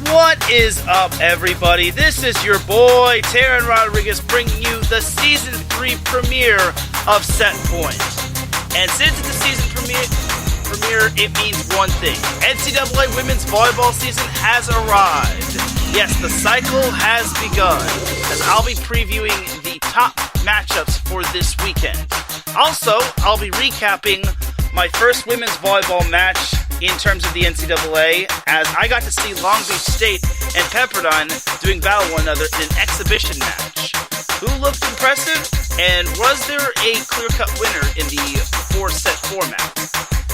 What is up, everybody? This is your boy, Teran Rodriguez, bringing you the Season 3 premiere of Set Point. And since it's a season premiere, it means one thing. NCAA women's volleyball season has arrived. Yes, the cycle has begun, as I'll be previewing the top matchups for this weekend. Also, I'll be recapping my first women's volleyball match in terms of the NCAA, as I got to see Long Beach State and Pepperdine doing battle one another in an exhibition match. Who looked impressive, and was there a clear-cut winner in the four-set format?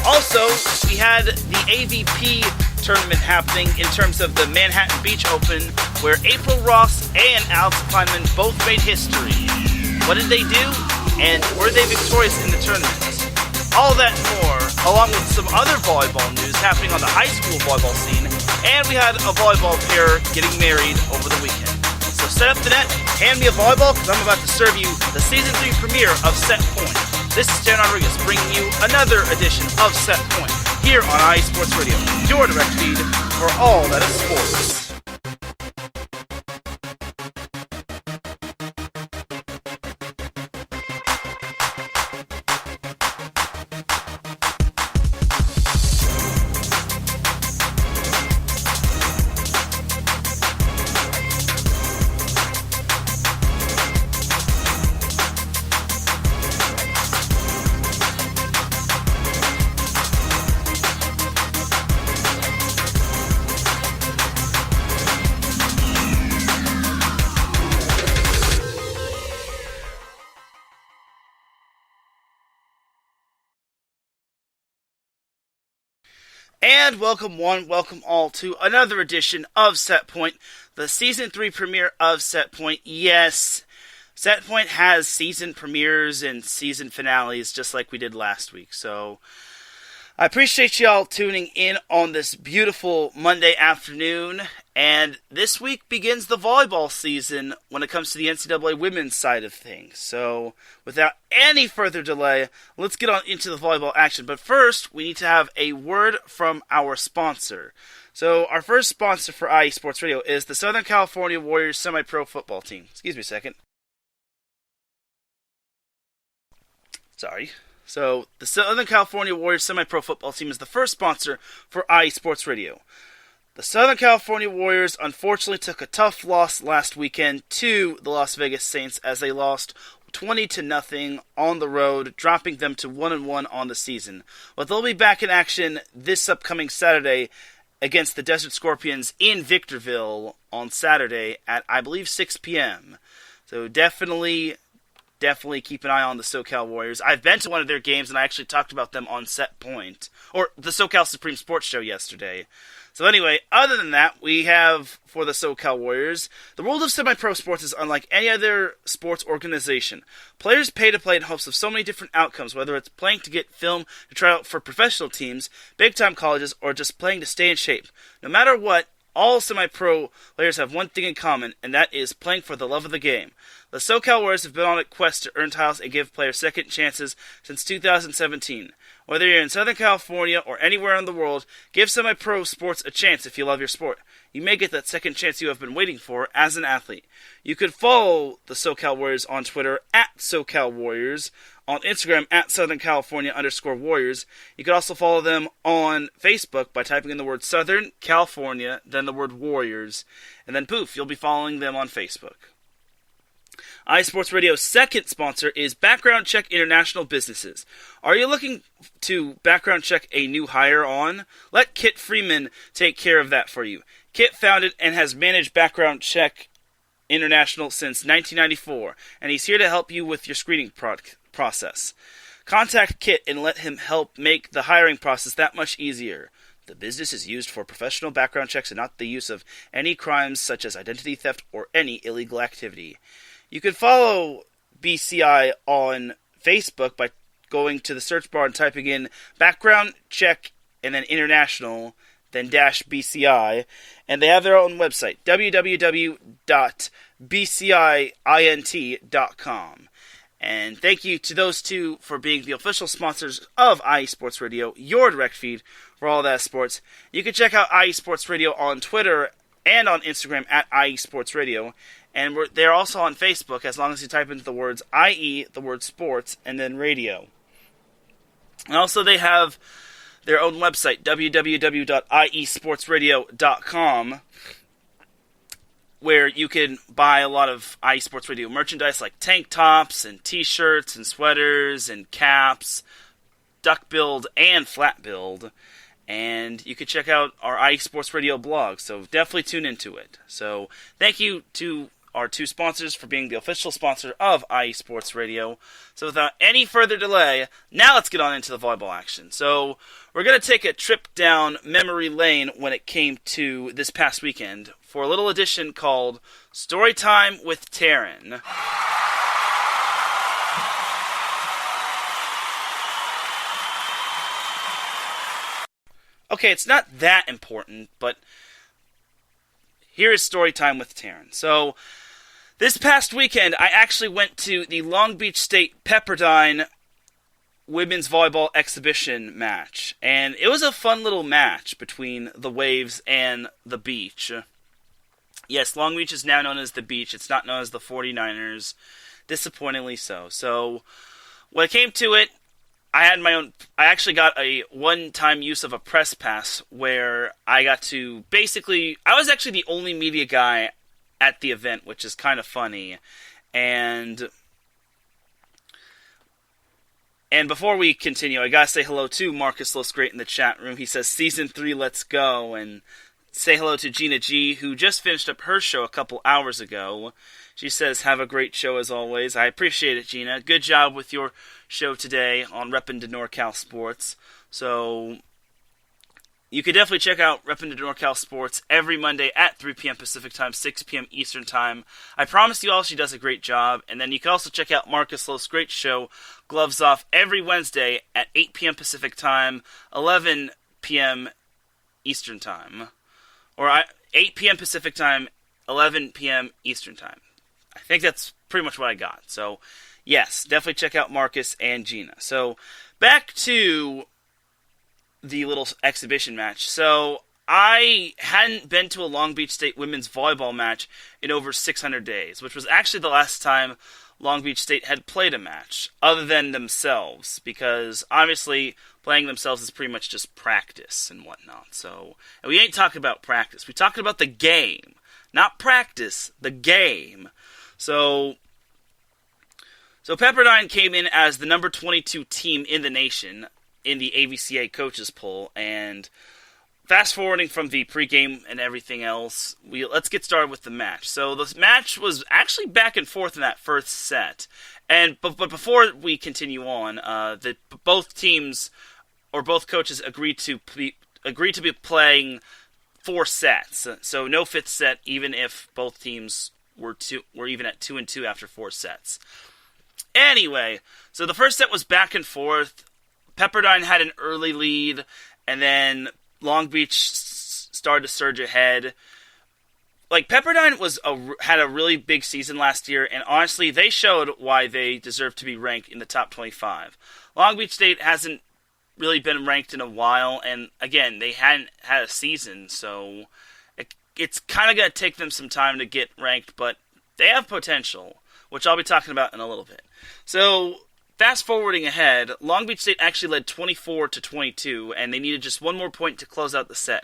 Also, we had the AVP tournament happening in terms of the Manhattan Beach Open, where April Ross and Alix Klineman both made history. What did they do, and were they victorious in the tournament? All that and more, along with some other volleyball news happening on the high school volleyball scene, and we had a volleyball pair getting married over the weekend. So set up the net, hand me a volleyball, because I'm about to serve you the Season 3 premiere of Set Point. This is Teran Rodriguez bringing you another edition of Set Point, here on iSports Radio, your direct feed for all that is sports. And welcome all to another edition of Set Point, the Season 3 premiere of Set Point. Yes, Set Point has season premieres and season finales just like we did last week. So I appreciate y'all tuning in on this beautiful Monday afternoon. And this week begins the volleyball season when it comes to the NCAA women's side of things. So without any further delay, let's get on into the volleyball action. But first, we need to have a word from our sponsor. So our first sponsor for IE Sports Radio is the Southern California Warriors semi-pro football team. Excuse me a second. Sorry. So the Southern California Warriors semi-pro football team is the first sponsor for IE Sports Radio. The Southern California Warriors unfortunately took a tough loss last weekend to the Las Vegas Saints as they lost 20-0 on the road, dropping them to 1-1 on the season. But they'll be back in action this upcoming Saturday against the Desert Scorpions in Victorville on Saturday at, I believe, 6 p.m. So definitely keep an eye on the SoCal Warriors. I've been to one of their games, and I actually talked about them on Set Point, or the SoCal Supreme Sports Show yesterday. So anyway, other than that, we have, for the SoCal Warriors, the world of semi-pro sports is unlike any other sports organization. Players pay to play in hopes of so many different outcomes, whether it's playing to get film to try out for professional teams, big-time colleges, or just playing to stay in shape. No matter what, all semi-pro players have one thing in common, and that is playing for the love of the game. The SoCal Warriors have been on a quest to earn titles and give players second chances since 2017. Whether you're in Southern California or anywhere in the world, give semi-pro sports a chance if you love your sport. You may get that second chance you have been waiting for as an athlete. You could follow the SoCal Warriors on Twitter at SoCal Warriors, on Instagram at Southern California_Warriors. You could also follow them on Facebook by typing in the word Southern California, then the word Warriors, and then poof, you'll be following them on Facebook. iSports Radio's second sponsor is Background Check International Businesses. Are you looking to background check a new hire on? Let Kit Freeman take care of that for you. Kit founded and has managed Background Check International since 1994, and he's here to help you with your screening process. Contact Kit and let him help make the hiring process that much easier. The business is used for professional background checks and not the use of any crimes such as identity theft or any illegal activity. You can follow BCI on Facebook by going to the search bar and typing in background check and then international, then -BCI, and they have their own website, www.bcient.com. And thank you to those two for being the official sponsors of IE Sports Radio, your direct feed for all that sports. You can check out IE Sports Radio on Twitter and on Instagram at IE Sports Radio. And they're also on Facebook as long as you type into the words IE, the word sports, and then radio. And also they have their own website, www.iesportsradio.com, where you can buy a lot of IE Sports Radio merchandise like tank tops and t-shirts and sweaters and caps, duck build and flat build. And you can check out our IE Sports Radio blog, so definitely tune into it. So thank you to our two sponsors for being the official sponsor of IE Sports Radio. So without any further delay, now let's get on into the volleyball action. So we're going to take a trip down memory lane when it came to this past weekend for a little edition called Storytime with Teran. Okay, it's not that important, but here is Storytime with Teran. So, this past weekend, I actually went to the Long Beach State-Pepperdine women's volleyball exhibition match. And it was a fun little match between the Waves and the Beach. Yes, Long Beach is now known as the Beach. It's not known as the 49ers. Disappointingly so. So, when it came to it, I actually got a one-time use of a press pass where I got to I was actually the only media guy at the event, which is kind of funny. And before we continue, I gotta say hello to Marcus Losgreat in the chat room. He says, Season 3, let's go. And say hello to Gina G, who just finished up her show a couple hours ago. She says, have a great show as always. I appreciate it, Gina. Good job with your show today on Reppin' to NorCal Sports. So, you could definitely check out Reppin' to NorCal Sports every Monday at 3 p.m. Pacific Time, 6 p.m. Eastern Time. I promise you all she does a great job. And then you can also check out Marcus Losgreat's show, Gloves Off, every Wednesday at 8 p.m. Pacific Time, 11 p.m. Eastern Time. Or 8 p.m. Pacific Time, 11 p.m. Eastern Time. I think that's pretty much what I got. So, yes, definitely check out Marcus and Gina. So, back to the little exhibition match. So, I hadn't been to a Long Beach State women's volleyball match in over 600 days, which was actually the last time Long Beach State had played a match, other than themselves, because obviously playing themselves is pretty much just practice and whatnot. So, and we ain't talking about practice. We're talking about the game. Not practice, the game. So Pepperdine came in as the number 22 team in the nation in the AVCA coaches poll, and fast forwarding from the pregame and everything else, let's get started with the match. So this match was actually back and forth in that first set, but before we continue on, both teams or both coaches agreed to be playing 4 sets. So no fifth set, even if both teams were even at 2-2 after 4 sets. Anyway, so the first set was back and forth. Pepperdine had an early lead, and then Long Beach started to surge ahead. Like, Pepperdine had a really big season last year, and honestly, they showed why they deserve to be ranked in the top 25. Long Beach State hasn't really been ranked in a while, and again, they hadn't had a season, so it's kind of going to take them some time to get ranked, but they have potential, which I'll be talking about in a little bit. So, fast forwarding ahead, Long Beach State actually led 24-22, and they needed just one more point to close out the set.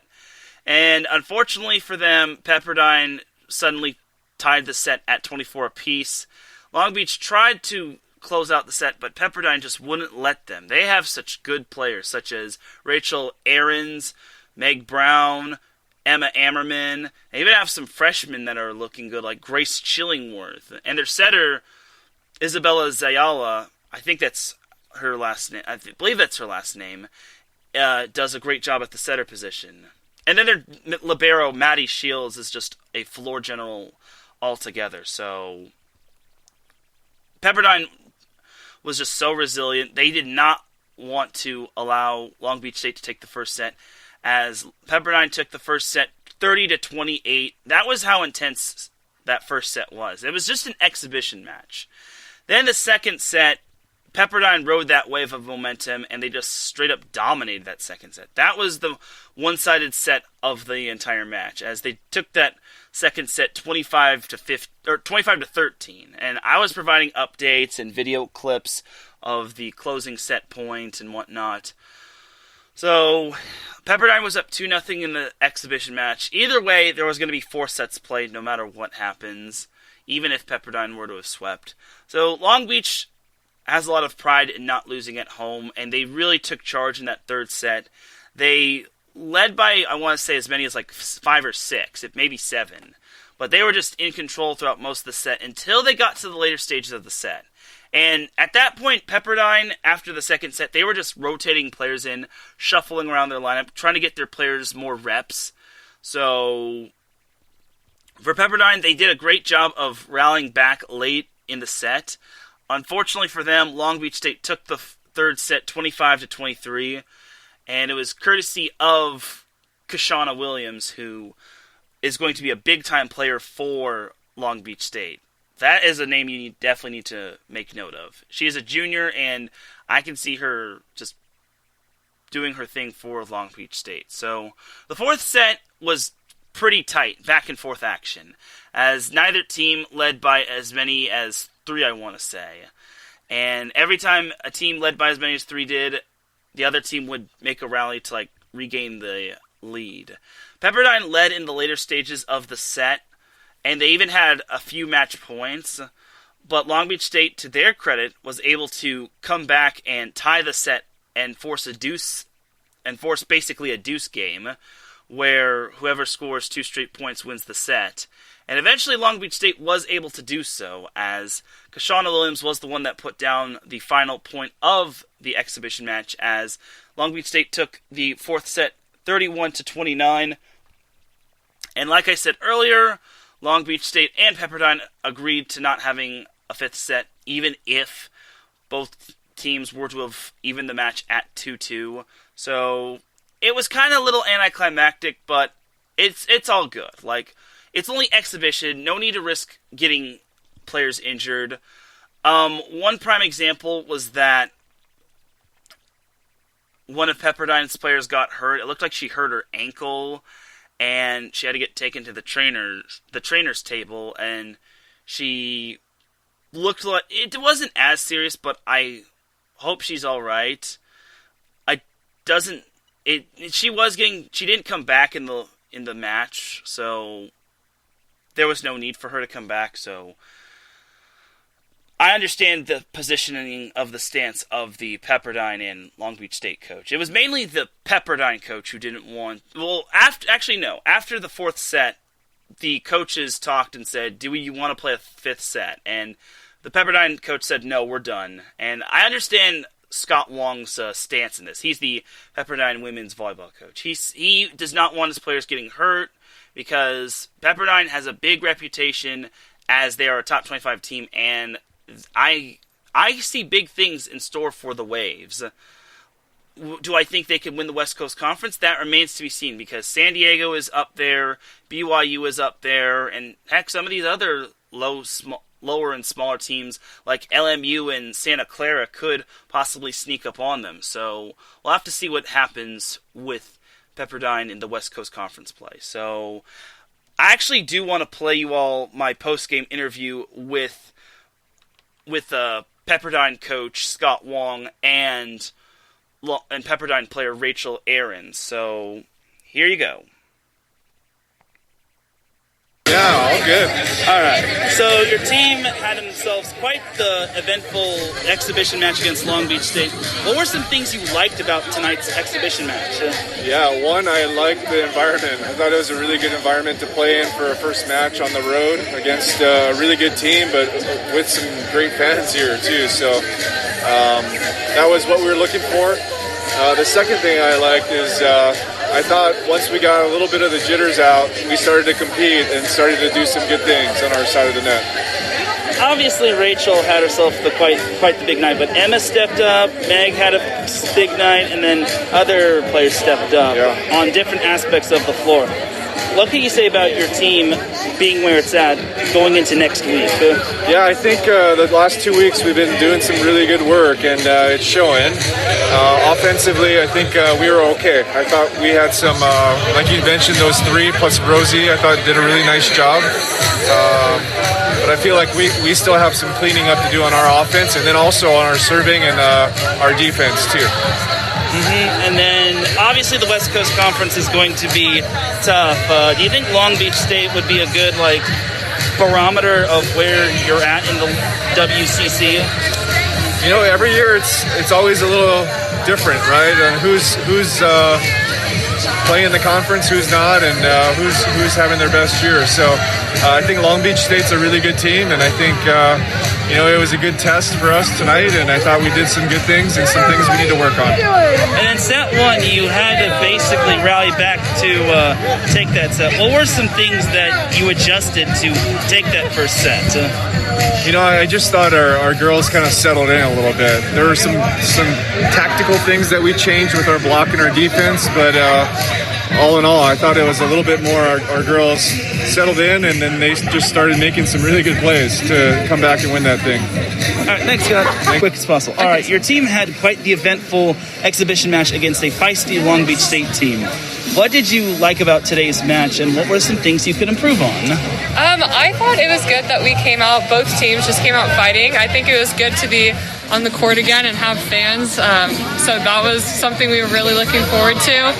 And unfortunately for them, Pepperdine suddenly tied the set at 24 apiece. Long Beach tried to close out the set, but Pepperdine just wouldn't let them. They have such good players, such as Rachel Ahrens, Meg Brown, Emma Ammerman. They even have some freshmen that are looking good, like Grace Chillingworth. And their setter, Isabella Zayala, I think that's her last name. I believe that's her last name. Does a great job at the setter position. And then their libero, Maddie Shields, is just a floor general altogether. So Pepperdine was just so resilient. They did not want to allow Long Beach State to take the first set, as Pepperdine took the first set 30-28. That was how intense that first set was. It was just an exhibition match. Then the second set, Pepperdine rode that wave of momentum, and they just straight up dominated that second set. That was the one-sided set of the entire match, as they took that second set 25 to 13. And I was providing updates and video clips of the closing set point and whatnot. So Pepperdine was up 2-0 in the exhibition match. Either way, there was going to be 4 sets played no matter what happens, even if Pepperdine were to have swept. So Long Beach has a lot of pride in not losing at home, and they really took charge in that third set. They led by, I want to say, as many as like 5 or 6, maybe 7. But they were just in control throughout most of the set until they got to the later stages of the set. And at that point, Pepperdine, after the second set, they were just rotating players in, shuffling around their lineup, trying to get their players more reps. So for Pepperdine, they did a great job of rallying back late in the set. Unfortunately for them, Long Beach State took the third set 25 to 23, and it was courtesy of Kashana Williams, who is going to be a big-time player for Long Beach State. That is a name you definitely need to make note of. She is a junior, and I can see her just doing her thing for Long Beach State. So the fourth set was pretty tight, back-and-forth action, as neither team led by as many as 3, I want to say. And every time a team led by as many as 3 did, the other team would make a rally to regain the lead. Pepperdine led in the later stages of the set, and they even had a few match points, but Long Beach State, to their credit, was able to come back and tie the set and force basically a deuce game, where whoever scores 2 straight points wins the set. And eventually Long Beach State was able to do so, as Kashana Williams was the one that put down the final point of the exhibition match, as Long Beach State took the fourth set 31 to 29. And like I said earlier, Long Beach State and Pepperdine agreed to not having a fifth set, even if both teams were to have evened the match at 2-2. So it was kind of a little anticlimactic, but it's all good. It's only exhibition, no need to risk getting players injured. One prime example was that one of Pepperdine's players got hurt. It looked like she hurt her ankle, and she had to get taken to the trainer's table, and she looked like it wasn't as serious, but I hope she's all right. She didn't come back in the match, so there was no need for her to come back. So I understand the positioning of the stance of the Pepperdine and Long Beach State coach. It was mainly the Pepperdine coach who didn't want... Well, after the fourth set, the coaches talked and said, do you want to play a fifth set? And the Pepperdine coach said, no, we're done. And I understand Scott Wong's stance in this. He's the Pepperdine women's volleyball coach. He does not want his players getting hurt, because Pepperdine has a big reputation as they are a top 25 team, and I see big things in store for the Waves. Do I think they can win the West Coast Conference? That remains to be seen, because San Diego is up there, BYU is up there, and heck, some of these other lower and smaller teams like LMU and Santa Clara could possibly sneak up on them. So we'll have to see what happens with Pepperdine in the West Coast Conference play. So I actually do want to play you all my post-game interview with Pepperdine coach Scott Wong and Pepperdine player Rachel Aarons. So here you go. Yeah, all good. All right. So your team had themselves quite the eventful exhibition match against Long Beach State. What were some things you liked about tonight's exhibition match? Yeah, one, I liked the environment. I thought it was a really good environment to play in for a first match on the road against a really good team, but with some great fans here too. So that was what we were looking for. The second thing I liked is I thought once we got a little bit of the jitters out, we started to compete and started to do some good things on our side of the net. Obviously, Rachel had herself quite the big night, but Emma stepped up, Meg had a big night, and then other players stepped up on different aspects of the floor. What can you say about your team being where it's at going into next week? Yeah, I think the last 2 weeks we've been doing some really good work, and it's showing. Offensively, I think we were okay. I thought we had some, like you mentioned, those three plus Rosie, I thought did a really nice job. But I feel like we still have some cleaning up to do on our offense, and then also on our serving and our defense too. And then, obviously, the West Coast Conference is going to be tough. Do you think Long Beach State would be a good, barometer of where you're at in the WCC? You know, every year it's always a little different, right? And who's playing the conference, who's not, and who's having their best year. So I think Long Beach State's a really good team, and I think it was a good test for us tonight, and I thought we did some good things and some things we need to work on. And then set one, you had to basically rally back to take that set. What were some things that you adjusted to take that first set? I just thought our girls kind of settled in a little bit. There were some tactical things that we changed with our block and our defense, but all in all, I thought it was a little bit more our girls settled in, and then they just started making some really good plays to come back and win that thing. All right, thanks, Scott. Quick as possible. All right, your team had quite the eventful exhibition match against a feisty Long Beach State team. What did you like about today's match, and what were some things you could improve on? I thought it was good that we came out, both teams just came out fighting. I think it was good to be on the court again and have fans. So that was something we were really looking forward to.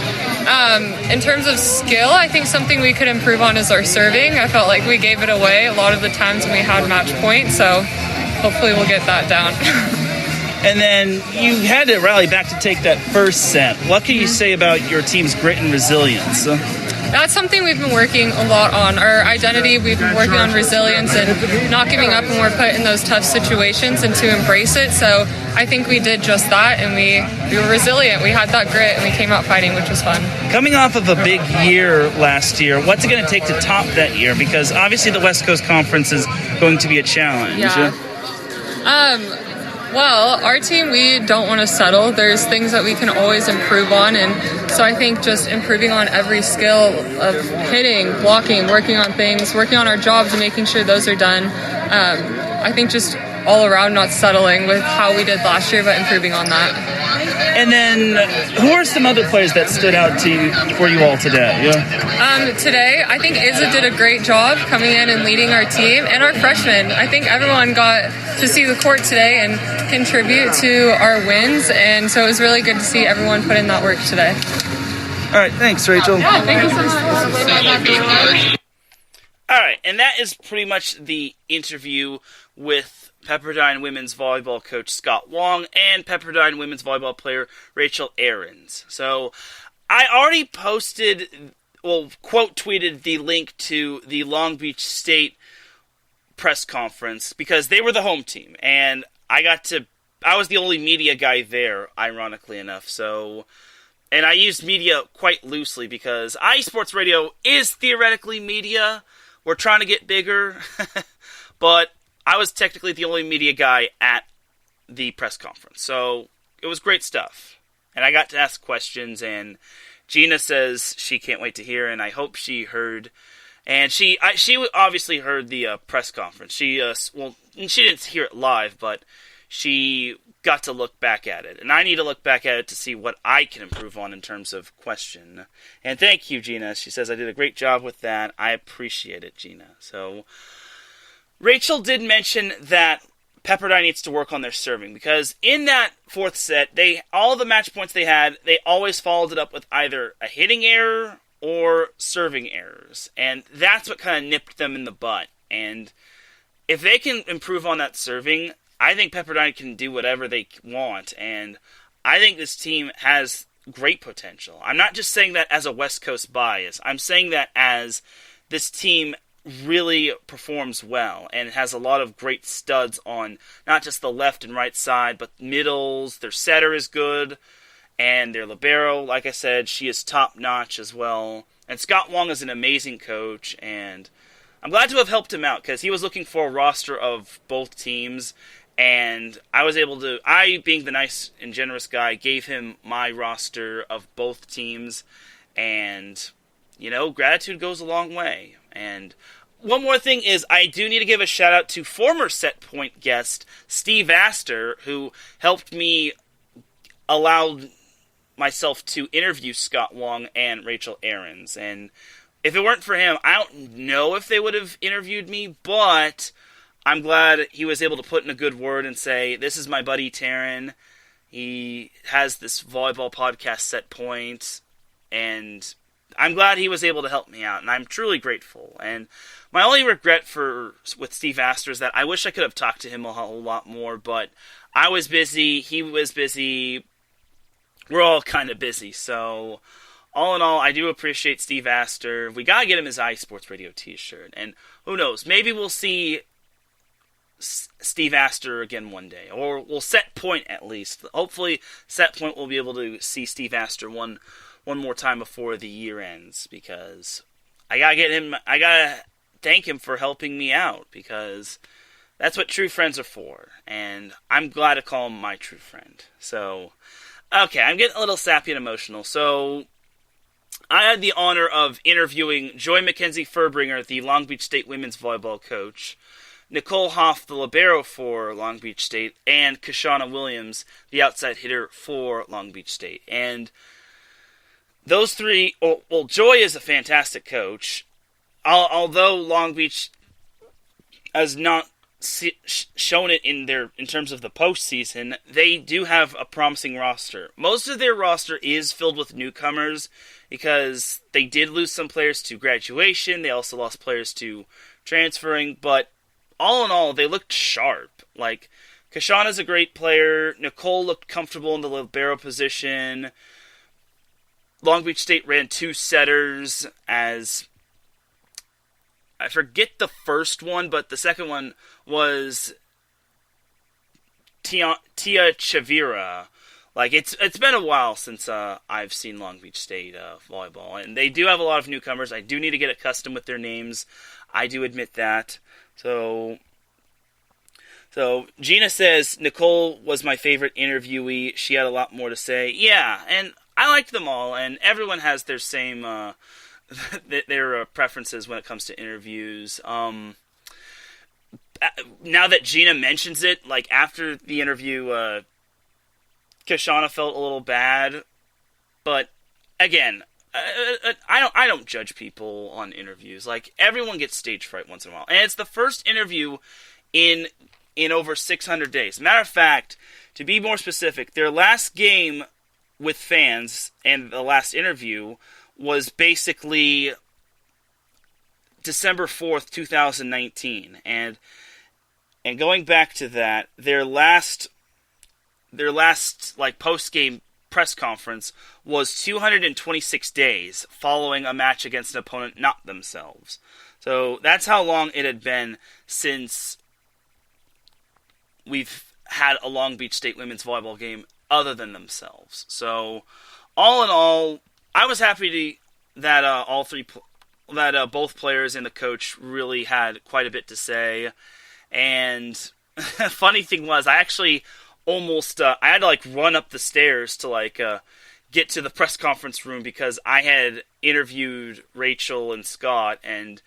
In terms of skill, I think something we could improve on is our serving. I felt like we gave it away a lot of the times when we had match point, so hopefully we'll get that down. And then you had to rally back to take that first set. What can you say about your team's grit and resilience? That's something we've been working a lot on. Our identity, we've been working on resilience and not giving up when we're put in those tough situations and to embrace it. So I think we did just that, and we were resilient. We had that grit, and we came out fighting, which was fun. Coming off of a big year last year, what's it going to take to top that year? Because obviously the West Coast Conference is going to be a challenge. Yeah. Well, our team, we don't want to settle. There's things that we can always improve on, and so I think just improving on every skill of hitting, blocking, working on things, working on our jobs and making sure those are done. I think just all around not settling with how we did last year, but improving on that. And then, who are some other players that stood out to you for you all today? Today, I think Izza did a great job coming in and leading our team, and our freshmen. I think everyone got to see the court today and contribute to our wins, and so it was really good to see everyone put in that work today. All right, thanks, Rachel. Yeah, thank you so much. All right, and that is pretty much the interview with Pepperdine women's volleyball coach Scott Long and Pepperdine women's volleyball player Rachel Ahrens. So I already quote tweeted the link to the Long Beach State press conference because they were the home team, and I was the only media guy there, ironically enough. So, and I used media quite loosely because iSports Radio is theoretically media. We're trying to get bigger, but I was technically the only media guy at the press conference. So it was great stuff. And I got to ask questions, and Gina says she can't wait to hear, and I hope she heard. And she obviously heard the press conference. She didn't hear it live, but she got to look back at it. And I need to look back at it to see what I can improve on in terms of question. And thank you, Gina. She says I did a great job with that. I appreciate it, Gina. So Rachel did mention that Pepperdine needs to work on their serving, because in that fourth set, all the match points they had, they always followed it up with either a hitting error or serving errors. And that's what kind of nipped them in the butt. And if they can improve on that serving, I think Pepperdine can do whatever they want. And I think this team has great potential. I'm not just saying that as a West Coast bias. I'm saying that as this team really performs well and has a lot of great studs on not just the left and right side, but middles. Their setter is good, and their libero, like I said, she is top-notch as well. And Scott Long is an amazing coach, and I'm glad to have helped him out because he was looking for a roster of both teams, and I, being the nice and generous guy, gave him my roster of both teams, and gratitude goes a long way. And one more thing is I do need to give a shout out to former Set Point guest Steve Astor, who helped me allow myself to interview Scott Wong and Rachel Ahrens. And if it weren't for him, I don't know if they would have interviewed me, but I'm glad he was able to put in a good word and say, this is my buddy Teran. He has this volleyball podcast, Set Point, and I'm glad he was able to help me out, and I'm truly grateful. And my only regret with Steve Astor is that I wish I could have talked to him a whole lot more, but I was busy, he was busy, we're all kind of busy, so all in all, I do appreciate Steve Astor. We gotta get him his iSports Radio t-shirt, and who knows, maybe we'll see Steve Astor again one day, or we'll Set Point at least. Hopefully, Set Point will be able to see Steve Astor one more time before the year ends, because I gotta thank him for helping me out, because that's what true friends are for, and I'm glad to call him my true friend. So, okay, I'm getting a little sappy and emotional. So, I had the honor of interviewing Joy Mackenzie Furbringer, the Long Beach State women's volleyball coach, Nicole Hoff, the libero for Long Beach State, and Kashana Williams, the outside hitter for Long Beach State. And those three, well, Joy is a fantastic coach. Although Long Beach has not shown it in terms of the postseason, they do have a promising roster. Most of their roster is filled with newcomers because they did lose some players to graduation. They also lost players to transferring, but all in all, they looked sharp. Like, Kashana's a great player. Nicole looked comfortable in the libero position. Long Beach State ran 2 setters as, I forget the first one, but the second one was Tia Chavira. Like, it's been a while since I've seen Long Beach State volleyball, and they do have a lot of newcomers. I do need to get accustomed with their names. I do admit that. So Gina says, Nicole was my favorite interviewee. She had a lot more to say. Yeah, and I liked them all, and everyone has their same their preferences when it comes to interviews. Now that Gina mentions it, like after the interview, Kashana felt a little bad, but again, I don't judge people on interviews. Like, everyone gets stage fright once in a while, and it's the first interview in over 600 days. Matter of fact, to be more specific, their last game with fans and the last interview was basically December 4th, 2019, and going back to that, their last like post-game press conference was 226 days following a match against an opponent not themselves. So that's how long it had been since we've had a Long Beach State women's volleyball game other than themselves. So all in all, I was happy that both players and the coach really had quite a bit to say. And funny thing was, I actually almost I had to like run up the stairs to like get to the press conference room because I had interviewed Rachel and Scott, and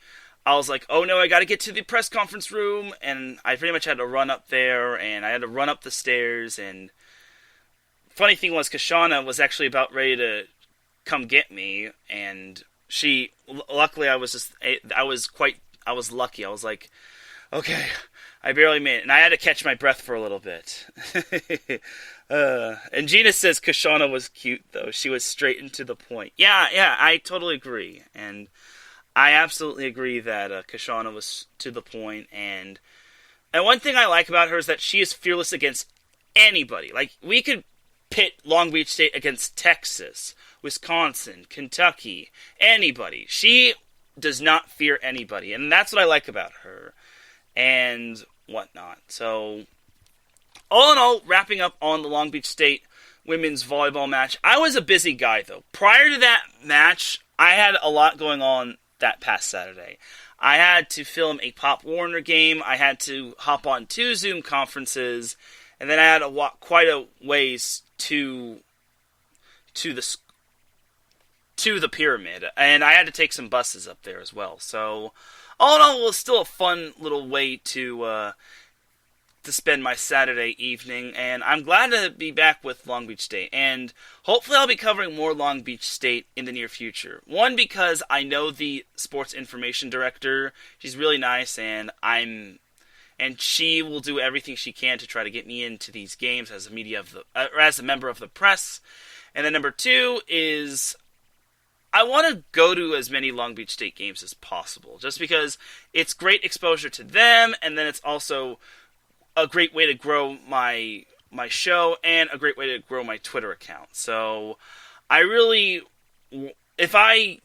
I was like, oh no, I got to get to the press conference room, and I pretty much had to run up there, and I had to run up the stairs. And funny thing was, Kashana was actually about ready to come get me, and luckily I was lucky. I was like, okay, I barely made it, and I had to catch my breath for a little bit. And Gina says Kashana was cute, though. She was straight and to the point. Yeah, I totally agree. And I absolutely agree that Kashana was to the point. And one thing I like about her is that she is fearless against anybody. Like, we could pit Long Beach State against Texas, Wisconsin, Kentucky, anybody. She does not fear anybody. And that's what I like about her. And whatnot. So, all in all, wrapping up on the Long Beach State women's volleyball match. I was a busy guy, though. Prior to that match, I had a lot going on that past Saturday. I had to film a Pop Warner game. I had to hop on 2 Zoom conferences. And then I had to walk quite a ways to to the pyramid, and I had to take some buses up there as well. So, all in all, it was still a fun little way to spend my Saturday evening, and I'm glad to be back with Long Beach State, and hopefully I'll be covering more Long Beach State in the near future. One, because I know the sports information director, she's really nice, and she will do everything she can to try to get me into these games as a member of the press. And then number two is I want to go to as many Long Beach State games as possible, just because it's great exposure to them, and then it's also a great way to grow my show and a great way to grow my Twitter account. So I really, if I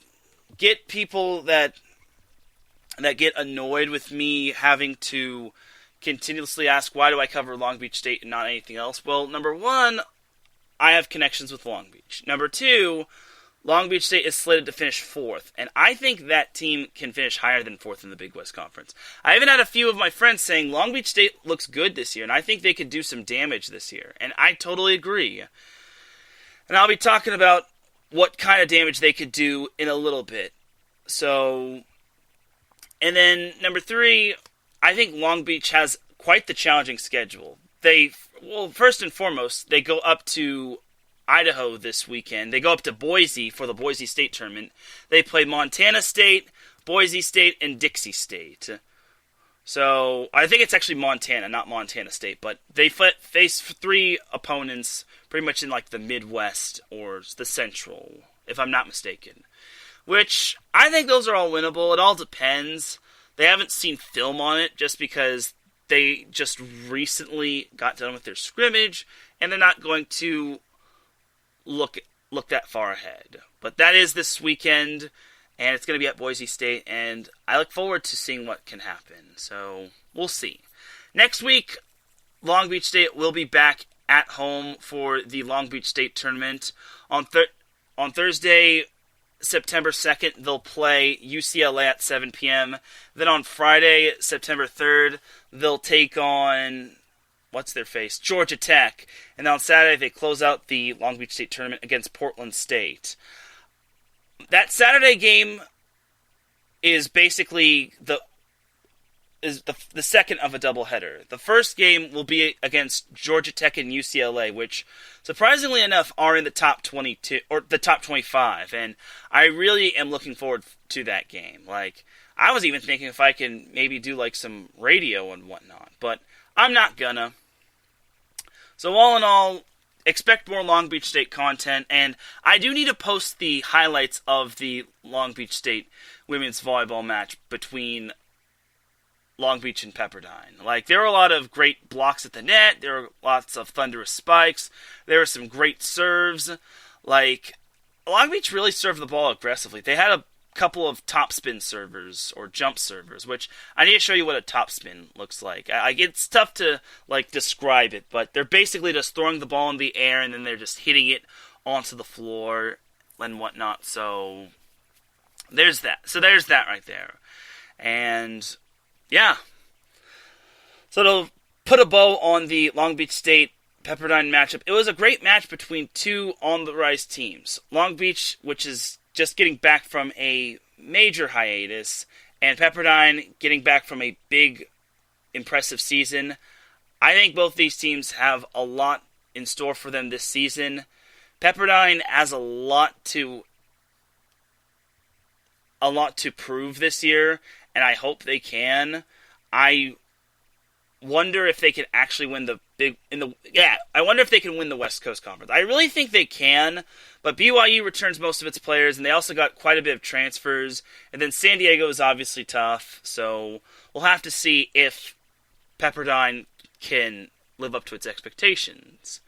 get people that get annoyed with me having to continuously ask, why do I cover Long Beach State and not anything else? Well, number one, I have connections with Long Beach. Number two, Long Beach State is slated to finish 4th, and I think that team can finish higher than 4th in the Big West Conference. I even had a few of my friends saying Long Beach State looks good this year, and I think they could do some damage this year, and I totally agree. And I'll be talking about what kind of damage they could do in a little bit. So, and then number three, I think Long Beach has quite the challenging schedule. First and foremost, they go up to Idaho this weekend. They go up to Boise for the Boise State tournament. They play Montana State, Boise State, and Dixie State. So, I think it's actually Montana, not Montana State, but they face three opponents pretty much in like the Midwest or the Central, if I'm not mistaken. Which, I think those are all winnable. It all depends. They haven't seen film on it just because they just recently got done with their scrimmage, and they're not going to look that far ahead. But that is this weekend, and it's going to be at Boise State, and I look forward to seeing what can happen. So, we'll see. Next week, Long Beach State will be back at home for the Long Beach State tournament. On Thursday, September 2nd, they'll play UCLA at 7 p.m. Then on Friday, September 3rd, they'll take on Georgia Tech. And then on Saturday, they close out the Long Beach State tournament against Portland State. That Saturday game is basically the second of a doubleheader. The first game will be against Georgia Tech and UCLA, which, surprisingly enough, are in the top 22 or the top 25, and I really am looking forward to that game. Like, I was even thinking if I can maybe do like some radio and whatnot, but I'm not gonna. So all in all, expect more Long Beach State content, and I do need to post the highlights of the Long Beach State women's volleyball match between Long Beach and Pepperdine. Like, there were a lot of great blocks at the net, there were lots of thunderous spikes, there were some great serves. Like, Long Beach really served the ball aggressively. They had a couple of topspin servers or jump servers, which I need to show you what a topspin looks like. It's tough to like describe it, but they're basically just throwing the ball in the air and then they're just hitting it onto the floor and whatnot. So there's that. So there's that right there. And yeah. So to put a bow on the Long Beach State Pepperdine matchup, it was a great match between two on-the-rise teams. Long Beach, which is just getting back from a major hiatus, and Pepperdine getting back from a big, impressive season. I think both these teams have a lot in store for them this season. Pepperdine has a lot to prove this year, and I hope they can. I wonder if they can actually win I wonder if they can win the West Coast Conference. I really think they can, but BYU returns most of its players, and they also got quite a bit of transfers. And then San Diego is obviously tough, so we'll have to see if Pepperdine can live up to its expectations.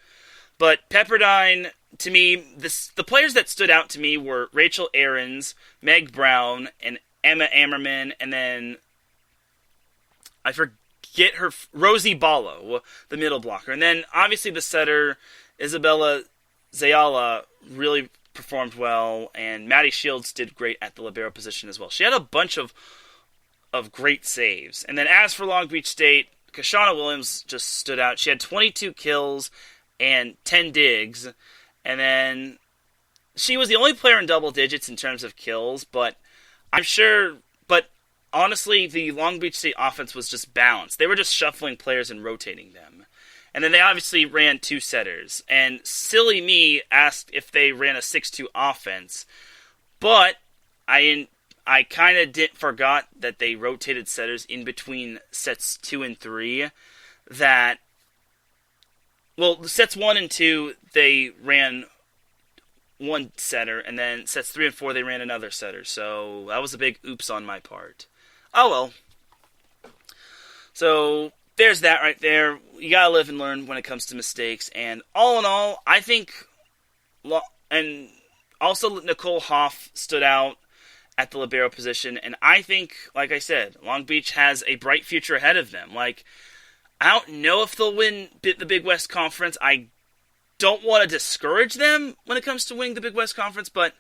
But Pepperdine, to me, the players that stood out to me were Rachel Ahrens, Meg Brown, and Emma Ammerman, and then I forget her, Rosie Ballo, the middle blocker. And then, obviously, the setter, Isabella Zayala, really performed well, and Maddie Shields did great at the libero position as well. She had a bunch of great saves. And then, as for Long Beach State, Kashana Williams just stood out. She had 22 kills and 10 digs. And then she was the only player in double digits in terms of kills, but I'm sure. But honestly, the Long Beach State offense was just balanced. They were just shuffling players and rotating them. And then they obviously ran 2 setters. And silly me asked if they ran a 6-2 offense. But I kind of forgot that they rotated setters in between sets 2 and 3. Sets 1 and 2, they ran one setter. And then sets 3 and 4, they ran another setter. So that was a big oops on my part. Oh well. So there's that right there. You gotta live and learn when it comes to mistakes. And all in all, I think, and also Nicole Hoff stood out at the libero position. And I think, like I said, Long Beach has a bright future ahead of them. Like, I don't know if they'll win the Big West Conference. I don't want to discourage them when it comes to winning the Big West Conference, but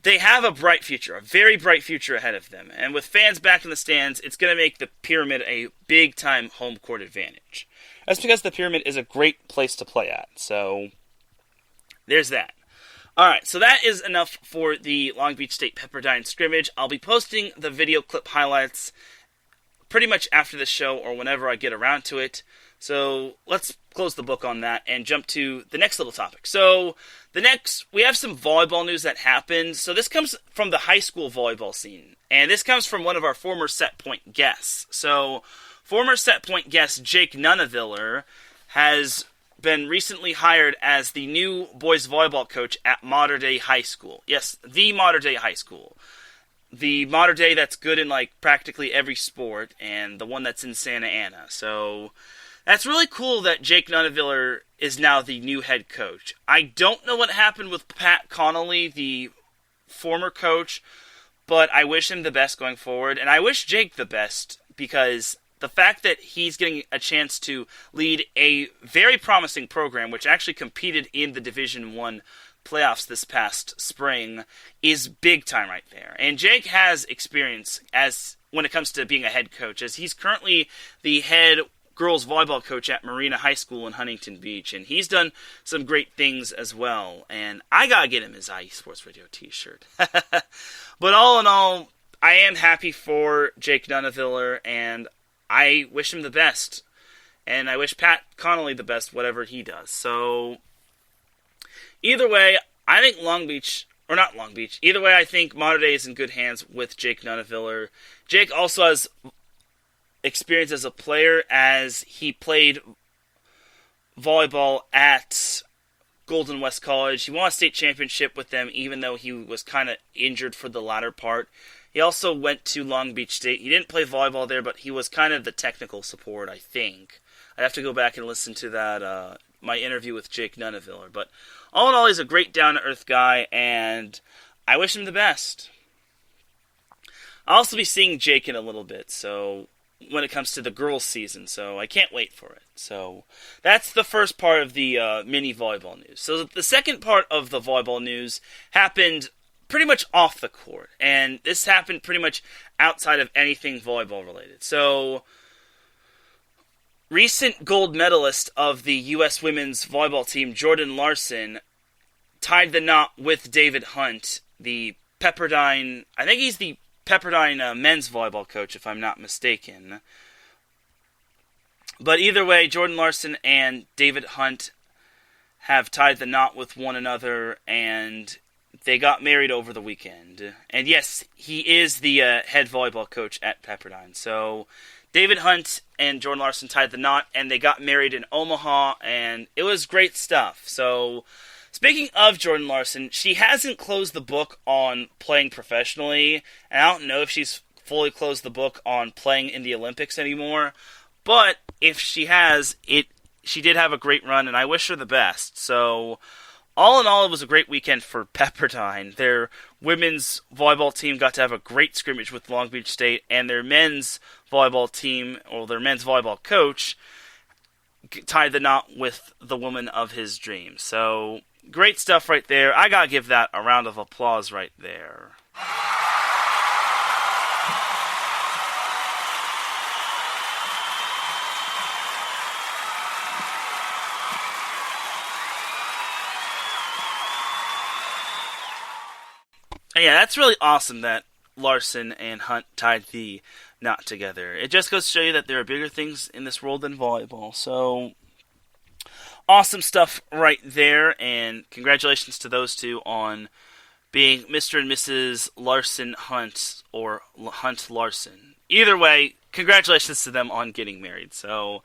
they have a bright future, a very bright future ahead of them. And with fans back in the stands, it's going to make the Pyramid a big-time home court advantage. That's because the Pyramid is a great place to play at. So, there's that. Alright, so that is enough for the Long Beach State-Pepperdine scrimmage. I'll be posting the video clip highlights pretty much after the show or whenever I get around to it. So, let's close the book on that and jump to the next little topic. So, we have some volleyball news that happened. So this comes from the high school volleyball scene. And this comes from one of our former set point guests. So, former set point guest Jake Nunaviller has been recently hired as the new boys volleyball coach at Mater Dei High School. Yes, the Mater Dei High School. The Mater Dei that's good in like practically every sport, and the one that's in Santa Ana. So that's really cool that Jake Nunaviller is now the new head coach. I don't know what happened with Pat Connolly, the former coach, but I wish him the best going forward. And I wish Jake the best, because the fact that he's getting a chance to lead a very promising program, which actually competed in the Division I playoffs this past spring, is big time right there. And Jake has experience when it comes to being a head coach, as he's currently the head girls volleyball coach at Marina High School in Huntington Beach, and he's done some great things as well. And I gotta get him his IE Sports Radio t-shirt. But all in all, I am happy for Jake Nunaviller, and I wish him the best. And I wish Pat Connolly the best, whatever he does. So, either way, I think either way, I think Mater Dei is in good hands with Jake Nunaviller. Jake also has experience as a player, as he played volleyball at Golden West College. He won a state championship with them, even though he was kind of injured for the latter part. He also went to Long Beach State. He didn't play volleyball there, but he was kind of the technical support, I think. I'd have to go back and listen to that, my interview with Jake Nunaviller. But all in all, he's a great down-to-earth guy, and I wish him the best. I'll also be seeing Jake in a little bit, so when it comes to the girls' season, so I can't wait for it. So that's the first part of the mini volleyball news. So the second part of the volleyball news happened pretty much off the court, and this happened pretty much outside of anything volleyball related. So, recent gold medalist of the U.S. women's volleyball team, Jordan Larson, tied the knot with David Hunt, the Pepperdine, I think he's the Pepperdine men's volleyball coach, if I'm not mistaken. But either way, Jordan Larson and David Hunt have tied the knot with one another, and they got married over the weekend. And yes, he is the head volleyball coach at Pepperdine. So David Hunt and Jordan Larson tied the knot, and they got married in Omaha, and it was great stuff. So, speaking of Jordan Larson, she hasn't closed the book on playing professionally, and I don't know if she's fully closed the book on playing in the Olympics anymore, but if she has, she did have a great run, and I wish her the best. So, all in all, it was a great weekend for Pepperdine. Their women's volleyball team got to have a great scrimmage with Long Beach State, and their men's volleyball team, or their men's volleyball coach, tied the knot with the woman of his dreams. So, great stuff right there. I gotta give that a round of applause right there. Yeah, that's really awesome that Larson and Hunt tied the knot together. It just goes to show you that there are bigger things in this world than volleyball. So, awesome stuff right there, and congratulations to those two on being Mr. and Mrs. Larson Hunt, or Hunt Larson. Either way, congratulations to them on getting married. So,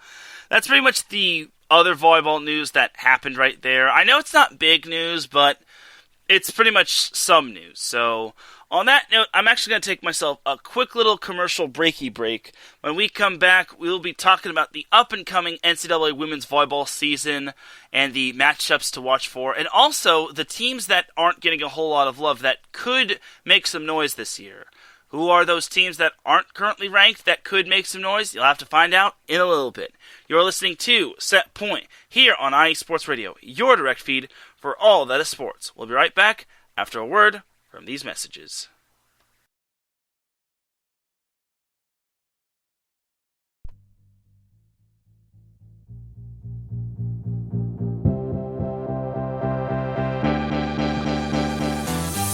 that's pretty much the other volleyball news that happened right there. I know it's not big news, but it's pretty much some news. So, on that note, I'm actually going to take myself a quick little commercial breaky break. When we come back, we will be talking about the up-and-coming NCAA women's volleyball season and the matchups to watch for, and also the teams that aren't getting a whole lot of love that could make some noise this year. Who are those teams that aren't currently ranked that could make some noise? You'll have to find out in a little bit. You're listening to Set Point here on IE Sports Radio, your direct feed for all that is sports. We'll be right back after a word from these messages.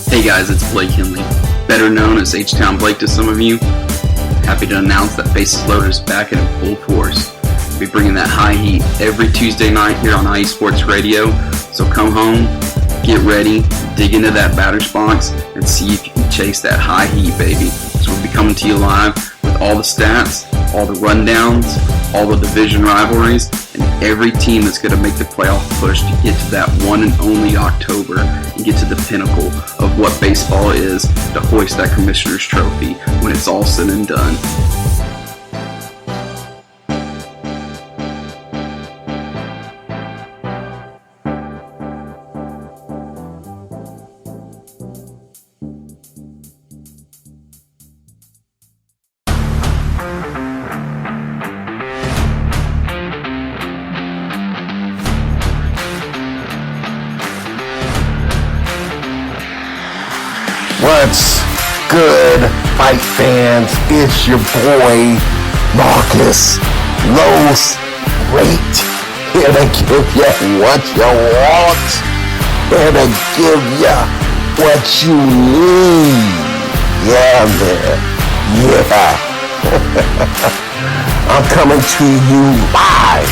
Hey guys, it's Blake Henley, better known as H-Town Blake to some of you. Happy to announce that Bases Loaded is back in full force. We'll be bringing that high heat every Tuesday night here on IE Sports Radio, so come home, get ready, dig into that batter's box, and see if you can chase that high heat, baby. So we'll be coming to you live with all the stats, all the rundowns, all the division rivalries, and every team that's going to make the playoff push to get to that one and only October and get to the pinnacle of what baseball is, to hoist that Commissioner's Trophy when it's all said and done. What's good, fight fans? It's your boy, Marcus Los Great, here to give you what you want, here to give you what you need. Yeah, man. Yeah. I'm coming to you live,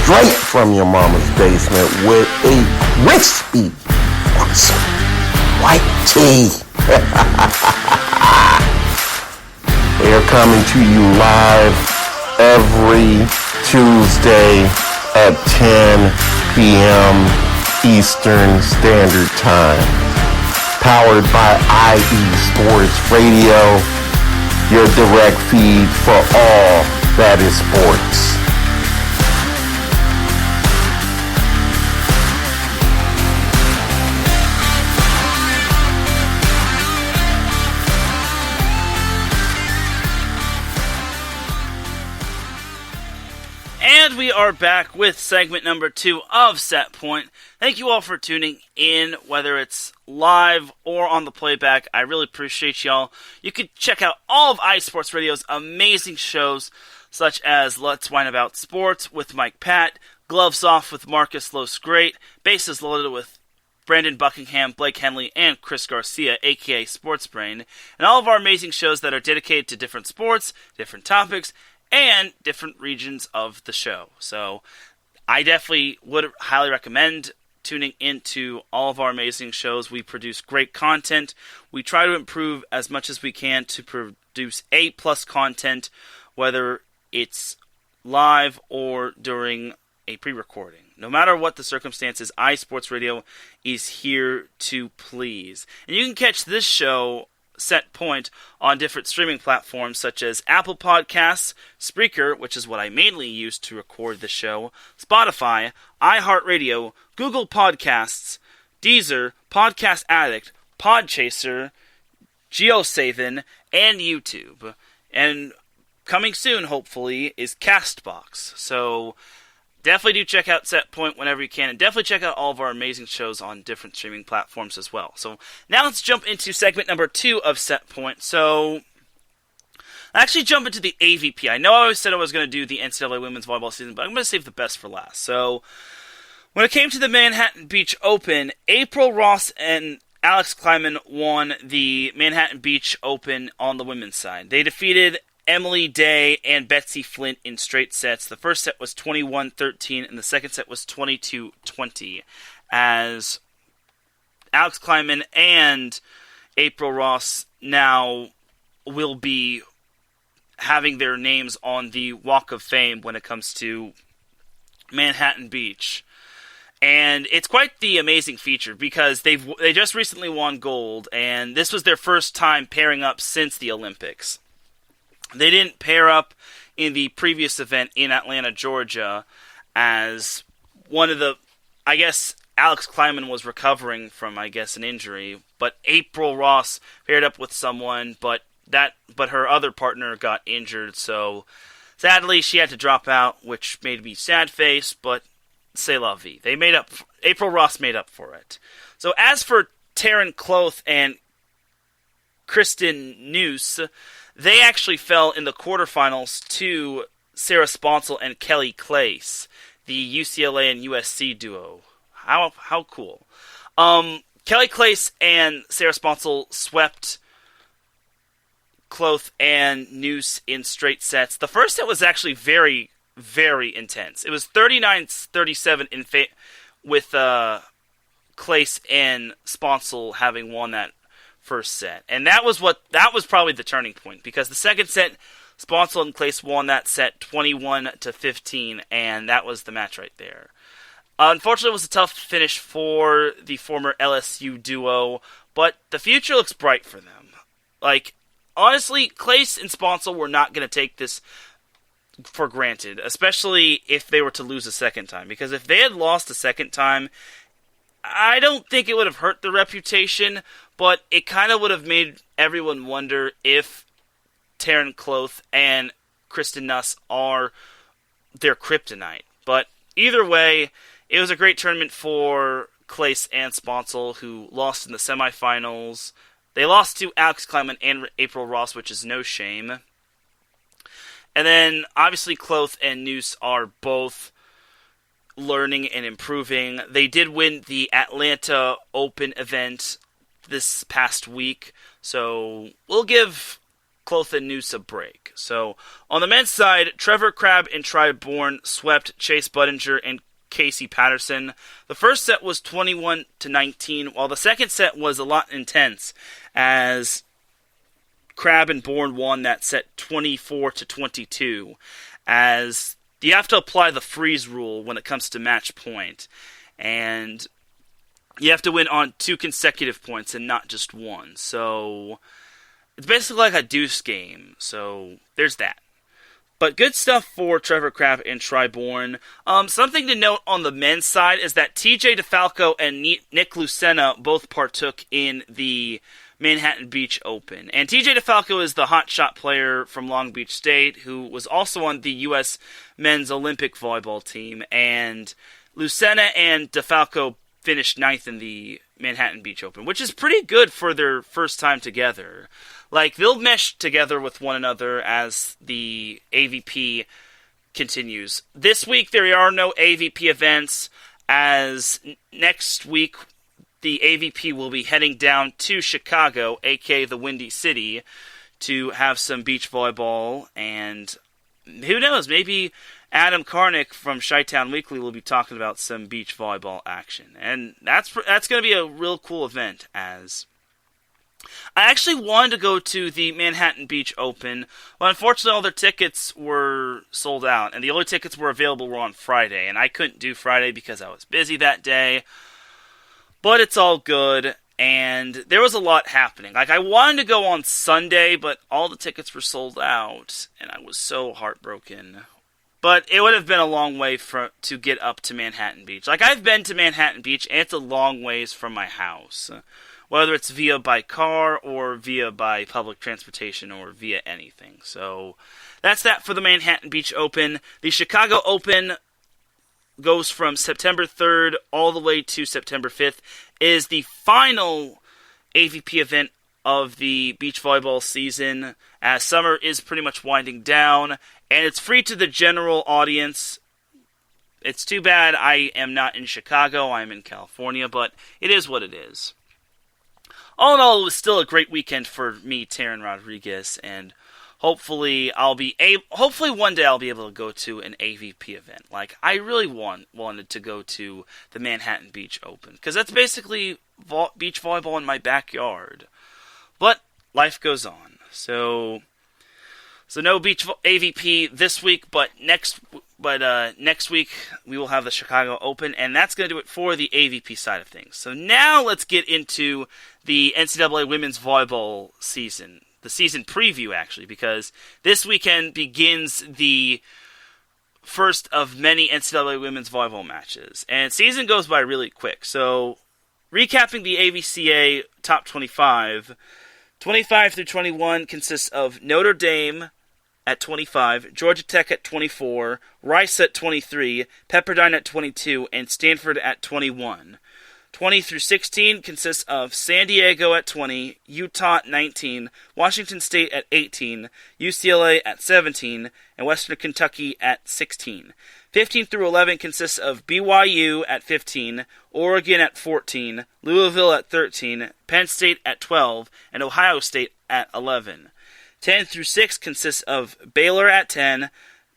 straight from your mama's basement with a crispy, awesome white tea. They're coming to you live every Tuesday at 10 p.m. Eastern Standard Time. Powered by IE Sports Radio, your direct feed for all that is sports. And we are back with segment number 2 of Set Point. Thank you all for tuning in, whether it's live or on the playback. I really appreciate y'all. You can check out all of iSports Radio's amazing shows, such as Let's Whine About Sports with Mike Pat, Gloves Off with Marcus Los Great, Bases Loaded with Brandon Buckingham, Blake Henley, and Chris Garcia, aka Sports Brain, and all of our amazing shows that are dedicated to different sports, different topics, and different regions of the show. So I definitely would highly recommend tuning into all of our amazing shows. We produce great content. We try to improve as much as we can to produce A+ content, whether it's live or during a pre-recording. No matter what the circumstances, iSports Radio is here to please. And you can catch this show, Set Point, on different streaming platforms such as Apple Podcasts, Spreaker, which is what I mainly use to record the show, Spotify, iHeartRadio, Google Podcasts, Deezer, Podcast Addict, Podchaser, GeoSaven, and YouTube. And coming soon, hopefully, is Castbox. So definitely do check out Set Point whenever you can, and definitely check out all of our amazing shows on different streaming platforms as well. So now let's jump into segment number 2 of Set Point. So I actually jump into the AVP. I know I always said I was going to do the NCAA women's volleyball season, but I'm going to save the best for last. So when it came to the Manhattan Beach Open, April Ross and Alix Klineman won the Manhattan Beach Open on the women's side. They defeated Emily Day and Betsy Flint in straight sets. The first set was 21-13, and the second set was 22-20, as Alix Klineman and April Ross now will be having their names on the Walk of Fame when it comes to Manhattan Beach. And it's quite the amazing feature because they just recently won gold, and this was their first time pairing up since the Olympics. They didn't pair up in the previous event in Atlanta, Georgia, as one of the, I guess, Alix Klineman was recovering from, an injury, but April Ross paired up with someone, but her other partner got injured, so sadly she had to drop out, which made me sad face, but c'est la vie. April Ross made up for it. So as for Teran Rodriguez and Kristen Noose, they actually fell in the quarterfinals to Sarah Sponsel and Kelly Clace, the UCLA and USC duo. How cool. Kelly Clace and Sarah Sponsel swept Cloth and Noose in straight sets. The first set was actually very, very intense. It was 39-37 with Clace and Sponsel having won that first set. And that was probably the turning point, because the second set, Sponsel and Clace won that set 21-15, and that was the match right there. Unfortunately, it was a tough finish for the former LSU duo, but the future looks bright for them. Honestly, Clace and Sponsel were not going to take this for granted, especially if they were to lose a second time, because if they had lost a second time, I don't think it would have hurt the reputation, but it kind of would have made everyone wonder if Teran Rodriguez and Kristen Nuss are their kryptonite. But either way, it was a great tournament for Clace and Sponsel, who lost in the semifinals. They lost to Alix Klineman and April Ross, which is no shame. And then, obviously, Cloth and Noose are both learning and improving. They did win the Atlanta Open event this past week, so we'll give Cloth and Noose a break. So, on the men's side, Trevor Crabb and Tri Bourne swept Chase Budinger and Casey Patterson. The first set was 21-19, while the second set was a lot intense, as Crabb and Bourne won that set 24-22, as you have to apply the freeze rule when it comes to match point, and you have to win on 2 consecutive points and not just one. So it's basically like a deuce game, so there's that. But good stuff for Trevor Crabb and Tri Bourne. Something to note on the men's side is that TJ DeFalco and Nick Lucena both partook in the Manhattan Beach Open. And TJ DeFalco is the hotshot player from Long Beach State, who was also on the U.S. men's Olympic volleyball team. And Lucena and DeFalco finished 9th in the Manhattan Beach Open, which is pretty good for their first time together. They'll mesh together with one another as the AVP continues. This week, there are no AVP events, as next week, the AVP will be heading down to Chicago, aka the Windy City, to have some beach volleyball, and who knows, maybe Adam Karnick from Chi-Town Weekly will be talking about some beach volleyball action. And that's going to be a real cool event, as I actually wanted to go to the Manhattan Beach Open, but unfortunately all their tickets were sold out, and the only tickets were available were on Friday, and I couldn't do Friday because I was busy that day. But it's all good, and there was a lot happening. I wanted to go on Sunday, but all the tickets were sold out, and I was so heartbroken. But it would have been a long way to get up to Manhattan Beach. I've been to Manhattan Beach, and it's a long ways from my house, whether it's via by car or via by public transportation or via anything. So that's that for the Manhattan Beach Open. The Chicago Open goes from September 3rd all the way to September 5th, is the final AVP event of the beach volleyball season, as summer is pretty much winding down, and it's free to the general audience. It's too bad I am not in Chicago, I'm in California, but it is what it is. all in all, it was still a great weekend for me, Teran Rodriguez, and hopefully one day I'll be able to go to an AVP event. Like, I really wanted to go to the Manhattan Beach Open, because that's basically beach volleyball in my backyard. But life goes on. So no beach AVP this week, but next week we will have the Chicago Open, and that's going to do it for the AVP side of things. So now let's get into the NCAA women's volleyball season, the season preview actually, because this weekend begins the first of many NCAA women's volleyball matches, and season goes by really quick. So recapping the AVCA top 25 through 21 consists of Notre Dame at 25, Georgia Tech at 24, Rice at 23, Pepperdine at 22, and Stanford at 21. 20 through 16 consists of San Diego at 20, Utah at 19, Washington State at 18, UCLA at 17, and Western Kentucky at 16. 15 through 11 consists of BYU at 15, Oregon at 14, Louisville at 13, Penn State at 12, and Ohio State at 11. 10 through 6 consists of Baylor at 10,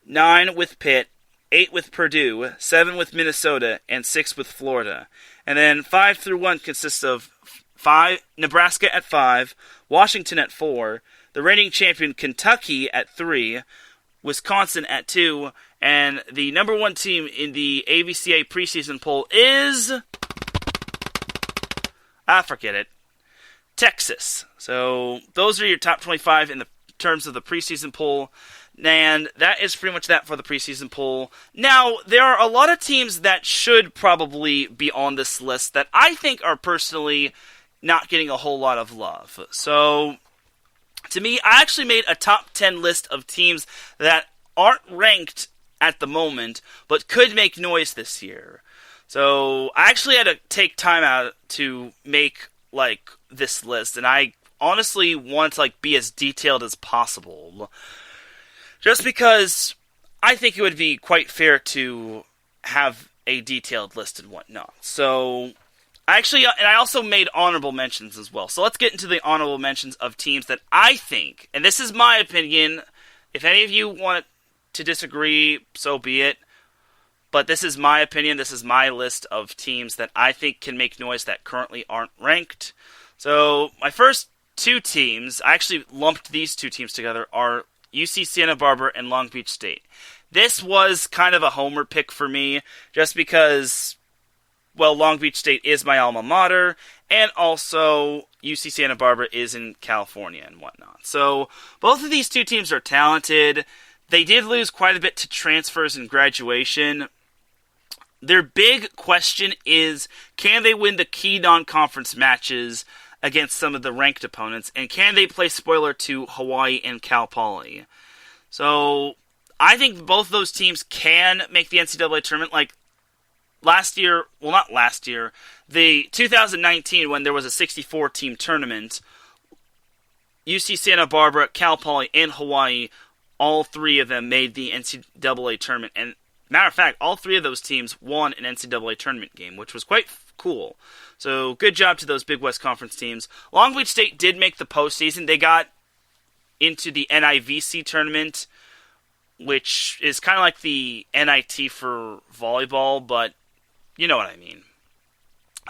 9 with Pitt, 8 with Purdue, 7 with Minnesota, and 6 with Florida. And then 5 through 1 consists of Nebraska at 5, Washington at 4, the reigning champion Kentucky at 3, Wisconsin at 2, and the number 1 team in the AVCA preseason poll is... forget it. Texas. So those are your top 25 in the terms of the preseason poll, and that is pretty much that for the preseason poll. Now, there are a lot of teams that should probably be on this list that I think are personally not getting a whole lot of love. So, to me, I actually made a top 10 list of teams that aren't ranked at the moment, but could make noise this year. So, I actually had to take time out to make, this list, and I honestly want to, be as detailed as possible. Just because I think it would be quite fair to have a detailed list and whatnot. So, I also made honorable mentions as well. So let's get into the honorable mentions of teams that I think, and this is my opinion, if any of you want to disagree, so be it. But this is my opinion, this is my list of teams that I think can make noise that currently aren't ranked. So, my first two teams, I actually lumped these two teams together, are UC Santa Barbara and Long Beach State. This was kind of a homer pick for me, just because, well, Long Beach State is my alma mater, and also UC Santa Barbara is in California and whatnot. So, both of these two teams are talented. They did lose quite a bit to transfers and graduation. Their big question is, can they win the key non-conference matches against some of the ranked opponents, and can they play spoiler to Hawaii and Cal Poly? So, I think both of those teams can make the NCAA tournament. The 2019, when there was a 64-team tournament, UC Santa Barbara, Cal Poly, and Hawaii, all three of them made the NCAA tournament, and matter of fact, all three of those teams won an NCAA tournament game, which was quite cool. So, good job to those Big West Conference teams. Long Beach State did make the postseason. They got into the NIVC tournament, which is kind of like the NIT for volleyball, but you know what I mean.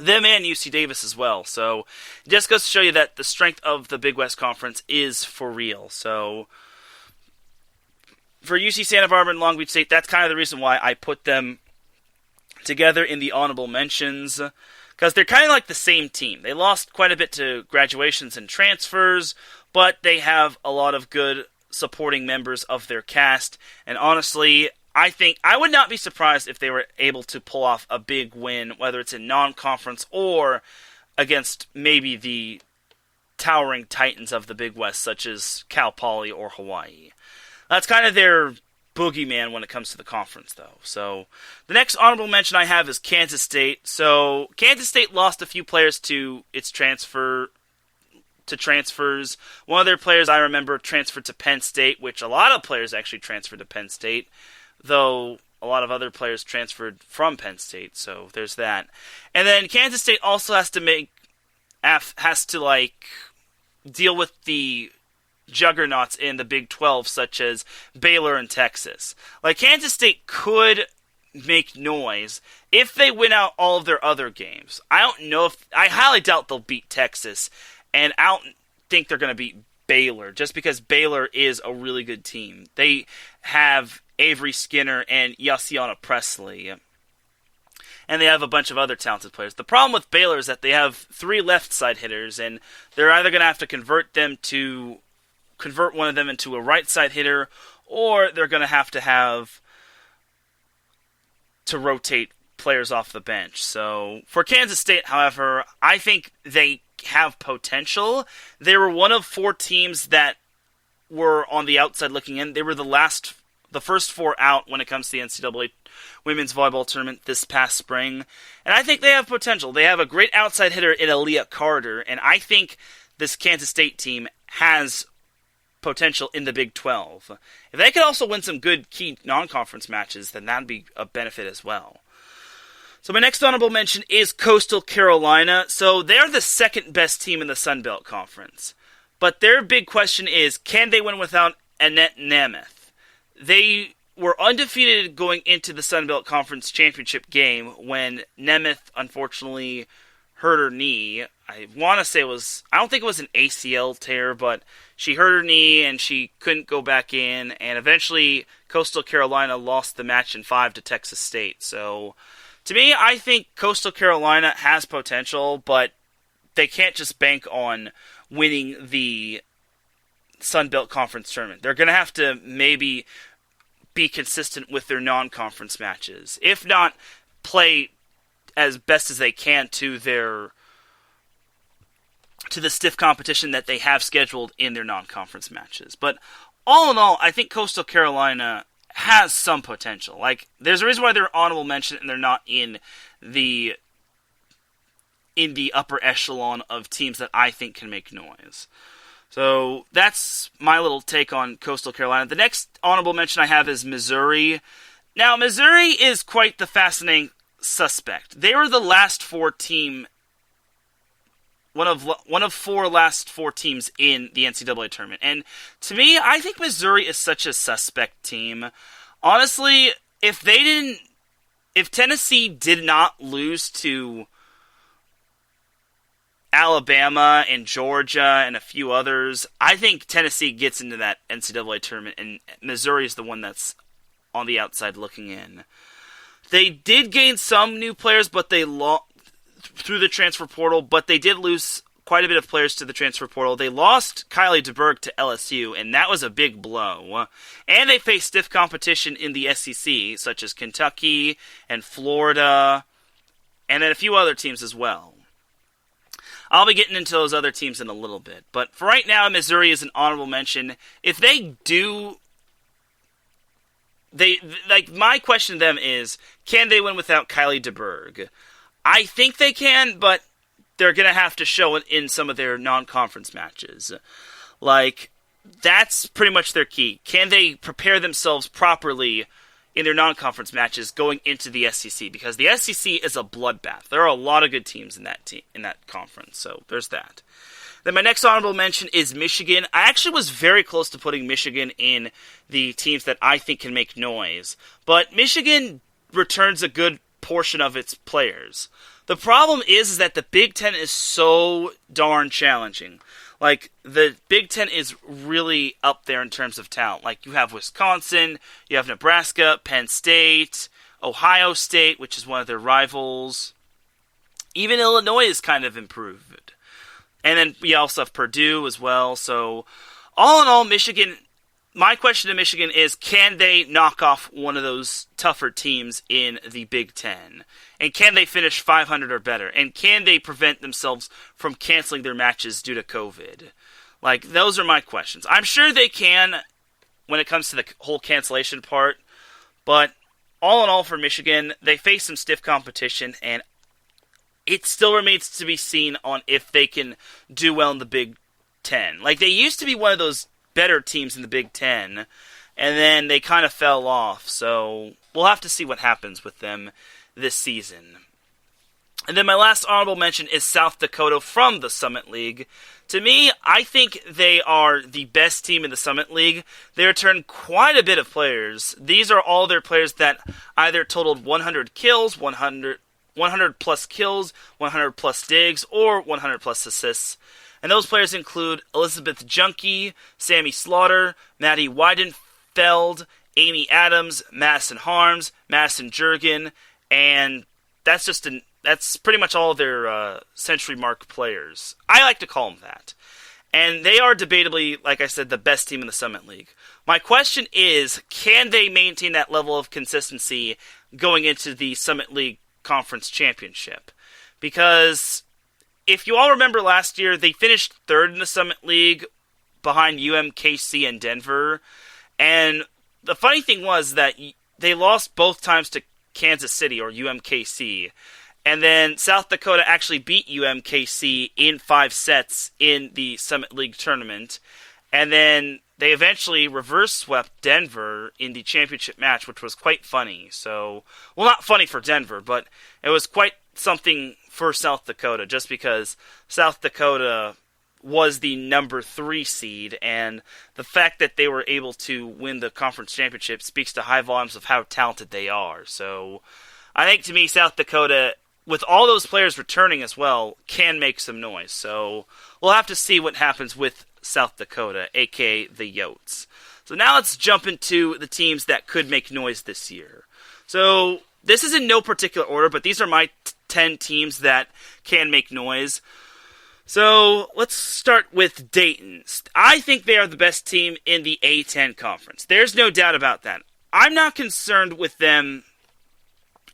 Them and UC Davis as well. So, it just goes to show you that the strength of the Big West Conference is for real. So, for UC Santa Barbara and Long Beach State, that's kind of the reason why I put them together in the honorable mentions, because they're kind of like the same team. They lost quite a bit to graduations and transfers, but they have a lot of good supporting members of their cast, and honestly, I think I would not be surprised if they were able to pull off a big win, whether it's in non-conference or against maybe the towering titans of the Big West, such as Cal Poly or Hawaii. That's kind of their boogeyman when it comes to the conference, though. So, the next honorable mention I have is Kansas State. So, Kansas State lost a few players to transfers. One of their players I remember transferred to Penn State, which a lot of players actually transferred to Penn State, though a lot of other players transferred from Penn State, so there's that. And then Kansas State also has to make has to deal with the juggernauts in the Big 12, such as Baylor and Texas. Kansas State could make noise if they win out all of their other games. I highly doubt they'll beat Texas, and I don't think they're going to beat Baylor, just because Baylor is a really good team. They have Avery Skinner and Yassiana Presley, and they have a bunch of other talented players. The problem with Baylor is that they have 3 left side hitters, and they're either going to have to convert one of them into a right side hitter, or they're going to have to rotate players off the bench. So for Kansas State, however, I think they have potential. They were one of 4 teams that were on the outside looking in. They were the first 4 out when it comes to the NCAA women's volleyball tournament this past spring. And I think they have potential. They have a great outside hitter in Aaliyah Carter, and I think this Kansas State team has potential in the Big 12. If they could also win some good key non-conference matches, then that'd be a benefit as well. So my next honorable mention is Coastal Carolina. So they're the second best team in the Sun Belt Conference. But their big question is, can they win without Annette Nemeth? They were undefeated going into the Sun Belt Conference championship game when Nemeth unfortunately hurt her knee. I don't think it was an ACL tear, but she hurt her knee and she couldn't go back in, and eventually Coastal Carolina lost the match in 5 to Texas State. So to me, I think Coastal Carolina has potential, but they can't just bank on winning the Sun Belt Conference tournament. They're going to have to maybe be consistent with their non-conference matches. If not, play as best as they can to the stiff competition that they have scheduled in their non-conference matches. But all in all, I think Coastal Carolina has some potential. There's a reason why they're honorable mention and they're not in the upper echelon of teams that I think can make noise. So that's my little take on Coastal Carolina. The next honorable mention I have is Missouri. Now, Missouri is quite the fascinating suspect. They were the last 4 team, one of 4 last 4 teams in the NCAA tournament. And to me, I think Missouri is such a suspect team. Honestly, if Tennessee did not lose to Alabama and Georgia and a few others, I think Tennessee gets into that NCAA tournament, and Missouri is the one that's on the outside looking in. They did gain some new players, but they through the transfer portal, but they did lose quite a bit of players to the transfer portal. They lost Kylie DeBerg to LSU, and that was a big blow. And they faced stiff competition in the SEC, such as Kentucky and Florida, and then a few other teams as well. I'll be getting into those other teams in a little bit. But for right now, Missouri is an honorable mention. If they do, my question to them is, can they win without Kylie DeBerg? I think they can, but they're going to have to show it in some of their non-conference matches. That's pretty much their key. Can they prepare themselves properly in their non-conference matches going into the SEC? Because the SEC is a bloodbath. There are a lot of good teams in that conference, so there's that. Then my next honorable mention is Michigan. I actually was very close to putting Michigan in the teams that I think can make noise, but Michigan returns a good portion of its players. The problem is that the Big Ten is so darn challenging. The Big Ten is really up there in terms of talent. You have Wisconsin, you have Nebraska, Penn State, Ohio State, which is one of their rivals. Even Illinois is kind of improved. And then we also have Purdue as well. So, all in all, Michigan, my question to Michigan is, can they knock off one of those tougher teams in the Big Ten? And can they finish 500 or better? And can they prevent themselves from canceling their matches due to COVID? Those are my questions. I'm sure they can when it comes to the whole cancellation part. But all in all, for Michigan, they face some stiff competition, and it still remains to be seen on if they can do well in the Big Ten. They used to be one of those better teams in the Big Ten, and then they kind of fell off. So we'll have to see what happens with them this season. And then my last honorable mention is South Dakota from the Summit League. To me, I think they are the best team in the Summit League. They return quite a bit of players. These are all their players that either totaled 100 kills, 100 plus kills, 100 plus digs, or 100 plus assists. And those players include Elizabeth Junkie, Sammy Slaughter, Maddie Weidenfeld, Amy Adams, Madison Harms, Madison Jurgen, and that's pretty much all of their century mark players. I like to call them that. And they are debatably, like I said, the best team in the Summit League. My question is, can they maintain that level of consistency going into the Summit League Conference Championship? Because if you all remember last year, they finished third in the Summit League behind UMKC and Denver. And the funny thing was that they lost both times to Kansas City, or UMKC. And then South Dakota actually beat UMKC in 5 sets in the Summit League tournament. And then they eventually reverse swept Denver in the championship match, which was quite funny. So, well, not funny for Denver, but it was quite something for South Dakota, just because South Dakota was the number 3 seed, and the fact that they were able to win the conference championship speaks to high volumes of how talented they are. So, I think to me, South Dakota, with all those players returning as well, can make some noise. So we'll have to see what happens with South Dakota, aka the Yotes. So now let's jump into the teams that could make noise this year. So this is in no particular order, but these are my 10 teams that can make noise. So let's start with Dayton. I think they are the best team in the A10 conference. There's no doubt about that. I'm not concerned with them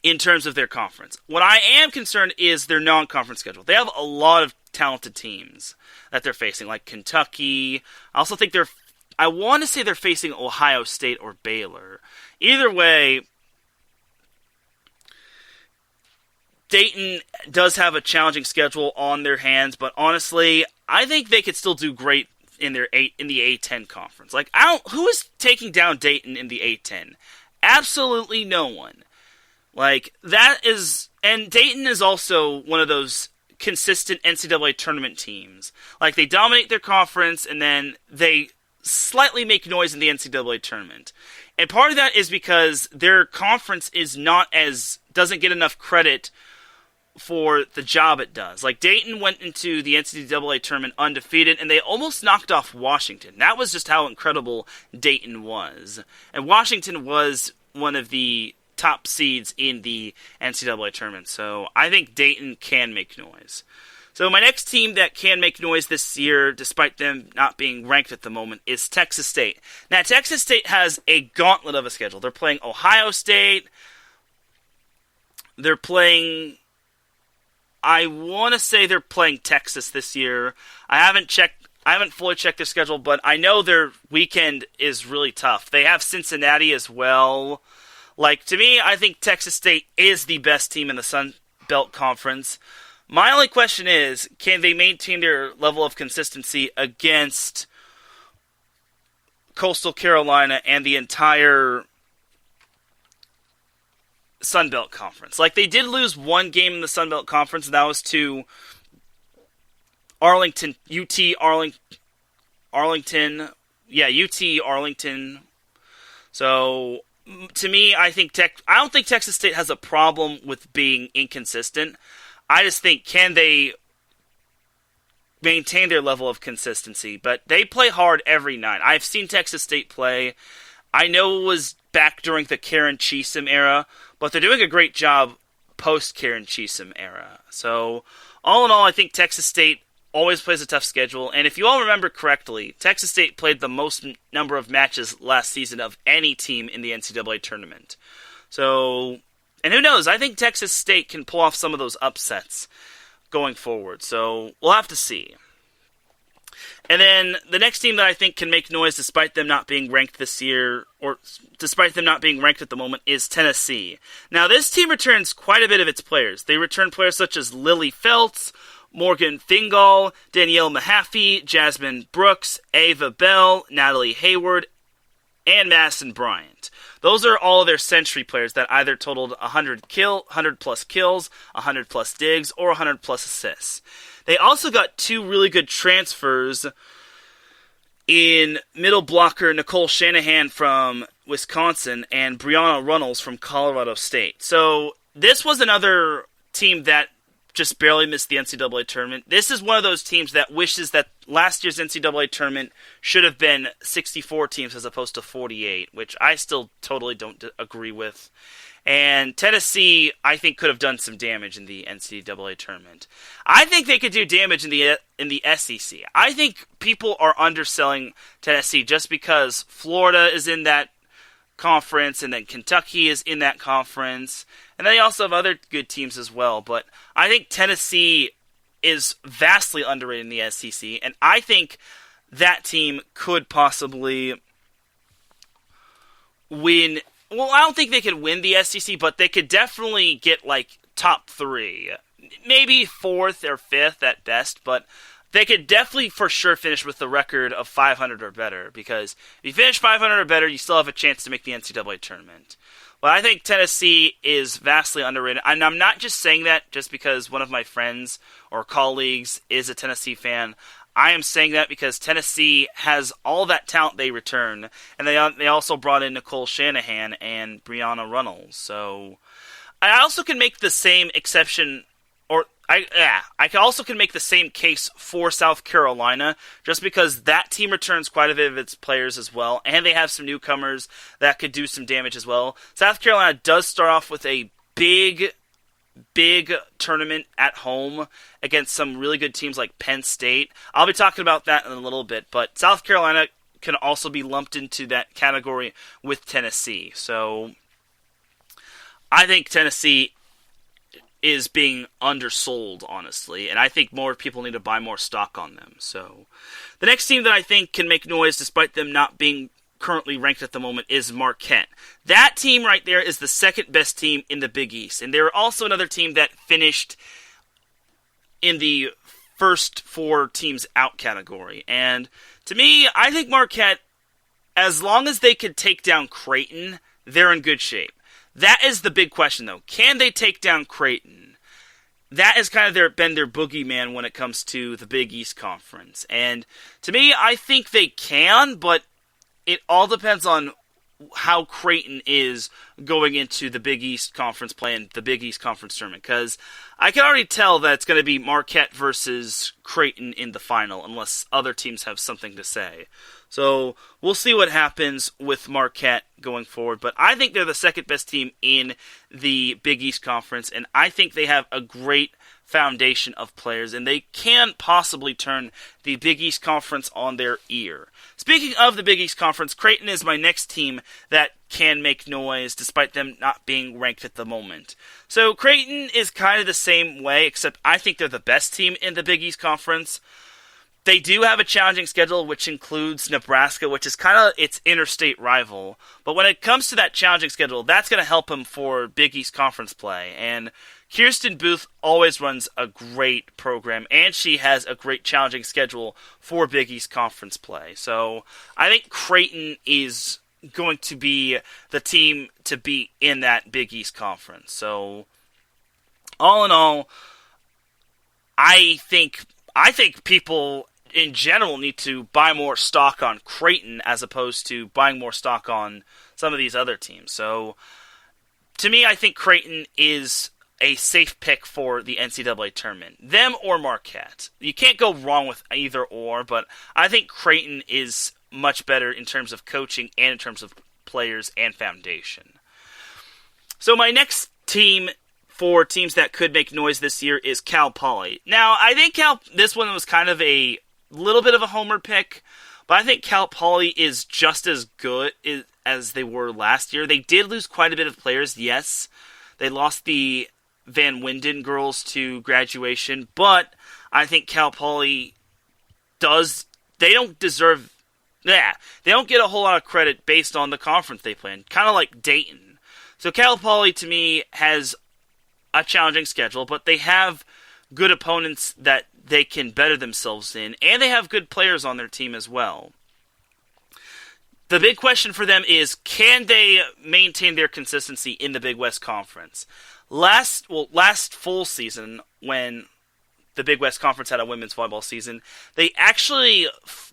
in terms of their conference. What I am concerned is their non-conference schedule. They have a lot of talented teams that they're facing, like Kentucky. I also think I want to say they're facing Ohio State or Baylor. Either way, Dayton does have a challenging schedule on their hands, but honestly, I think they could still do great in the A10 conference. Like, who is taking down Dayton in the A10? Absolutely no one. Like, that is, and Dayton is also one of those consistent NCAA tournament teams. Like, they dominate their conference, and then they slightly make noise in the NCAA tournament. And part of that is because their conference doesn't get enough credit for the job it does. Like, Dayton went into the NCAA tournament undefeated, and they almost knocked off Washington. That was just how incredible Dayton was. And Washington was one of the top seeds in the NCAA tournament. So I think Dayton can make noise. So my next team that can make noise this year, despite them not being ranked at the moment, is Texas State. Now, Texas State has a gauntlet of a schedule. They're playing Ohio State. They're playing, I want to say they're playing Texas this year. I haven't fully checked their schedule, but I know their weekend is really tough. They have Cincinnati as well. Like, to me, I think Texas State is the best team in the Sun Belt Conference. My only question is, can they maintain their level of consistency against Coastal Carolina and the entire Sun Belt Conference? Like, they did lose one game in the Sun Belt Conference, and that was to Arlington. So, to me, I don't think Texas State has a problem with being inconsistent. I just think, can they maintain their level of consistency? But they play hard every night. I've seen Texas State play. I know it was back during the Karen Cheeseum era, but they're doing a great job post-Karen Cheeseum era. So, all in all, I think Texas State always plays a tough schedule. And if you all remember correctly, Texas State played the most number of matches last season of any team in the NCAA tournament. So, and who knows, I think Texas State can pull off some of those upsets going forward. So, we'll have to see. And then the next team that I think can make noise despite them not being ranked this year, or despite them not being ranked at the moment, is Tennessee. Now, this team returns quite a bit of its players. They return players such as Lily Feltz, Morgan Fingal, Danielle Mahaffey, Jasmine Brooks, Ava Bell, Natalie Hayward, and Madison Bryant. those are all of their century players that either totaled 100 plus kills, 100 plus digs, or 100 plus assists. They also got 2 really good transfers in middle blocker Nicole Shanahan from Wisconsin and Brianna Runnels from Colorado State. So this was another team that just barely missed the NCAA tournament. This is one of those teams that wishes that last year's NCAA tournament should have been 64 teams as opposed to 48, which I still totally don't agree with. And Tennessee, I think, could have done some damage in the NCAA tournament. I think they could do damage in the SEC. I think people are underselling Tennessee just because Florida is in that conference, and then Kentucky is in that conference, and they also have other good teams as well. But I think Tennessee is vastly underrated in the SEC, and I think that team could possibly win. Well, I don't think they could win the SEC, but they could definitely get, like, top 3. Maybe 4th or 5th at best, but they could definitely for sure finish with the record of 500 or better, because if you finish 500 or better, you still have a chance to make the NCAA tournament. But I think Tennessee is vastly underrated, and I'm not just saying that just because one of my friends or colleagues is a Tennessee fan. I am saying that because Tennessee has all that talent they return, and they also brought in Nicole Shanahan and Brianna Runnels. So I also can make the same exception, or I also can make the same case for South Carolina, just because that team returns quite a bit of its players as well, and they have some newcomers that could do some damage as well. South Carolina does start off with a big tournament at home against some really good teams like Penn State. I'll be talking about that in a little bit, but South Carolina can also be lumped into that category with Tennessee. So I think Tennessee is being undersold, honestly, and I think more people need to buy more stock on them. So the next team that I think can make noise despite them not being currently ranked at the moment is Marquette. That team right there is the second best team in the Big East, and they're also another team that finished in the first 4 teams out category. And to me, I think Marquette, as long as they could take down Creighton, they're in good shape. That is the big question, though. Can they take down Creighton? That has kind of been their boogeyman when it comes to the Big East Conference. And to me, I think they can, but it all depends on how Creighton is going into the Big East Conference play and the Big East Conference tournament, because I can already tell that it's going to be Marquette versus Creighton in the final, unless other teams have something to say. So we'll see what happens with Marquette going forward, but I think they're the second best team in the Big East Conference, and I think they have a great foundation of players, and they can possibly turn the Big East Conference on their ear. Speaking of the Big East Conference, Creighton is my next team that can make noise despite them not being ranked at the moment. So Creighton is kind of the same way, except I think they're the best team in the Big East Conference. They do have a challenging schedule, which includes Nebraska, which is kind of its interstate rival. But when it comes to that challenging schedule, that's going to help them for Big East Conference play. And Kirsten Booth always runs a great program, and she has a great challenging schedule for Big East Conference play. So I think Creighton is going to be the team to beat in that Big East Conference. So all in all, I think people in general need to buy more stock on Creighton as opposed to buying more stock on some of these other teams. So to me, I think Creighton is a safe pick for the NCAA tournament. Them or Marquette. You can't go wrong with either or, but I think Creighton is much better in terms of coaching and in terms of players and foundation. So my next team for teams that could make noise this year is Cal Poly. Now, I think this one was kind of a little bit of a homer pick, but I think Cal Poly is just as good as they were last year. They did lose quite a bit of players, yes. They lost the Van Winden girls to graduation, but I think Cal Poly they don't get a whole lot of credit based on the conference they play in, kind of like Dayton. So Cal Poly, to me, has a challenging schedule, but they have good opponents that they can better themselves in, and they have good players on their team as well. the big question for them is, can they maintain their consistency in the Big West Conference? Last full season, when the Big West Conference had a women's volleyball season, they actually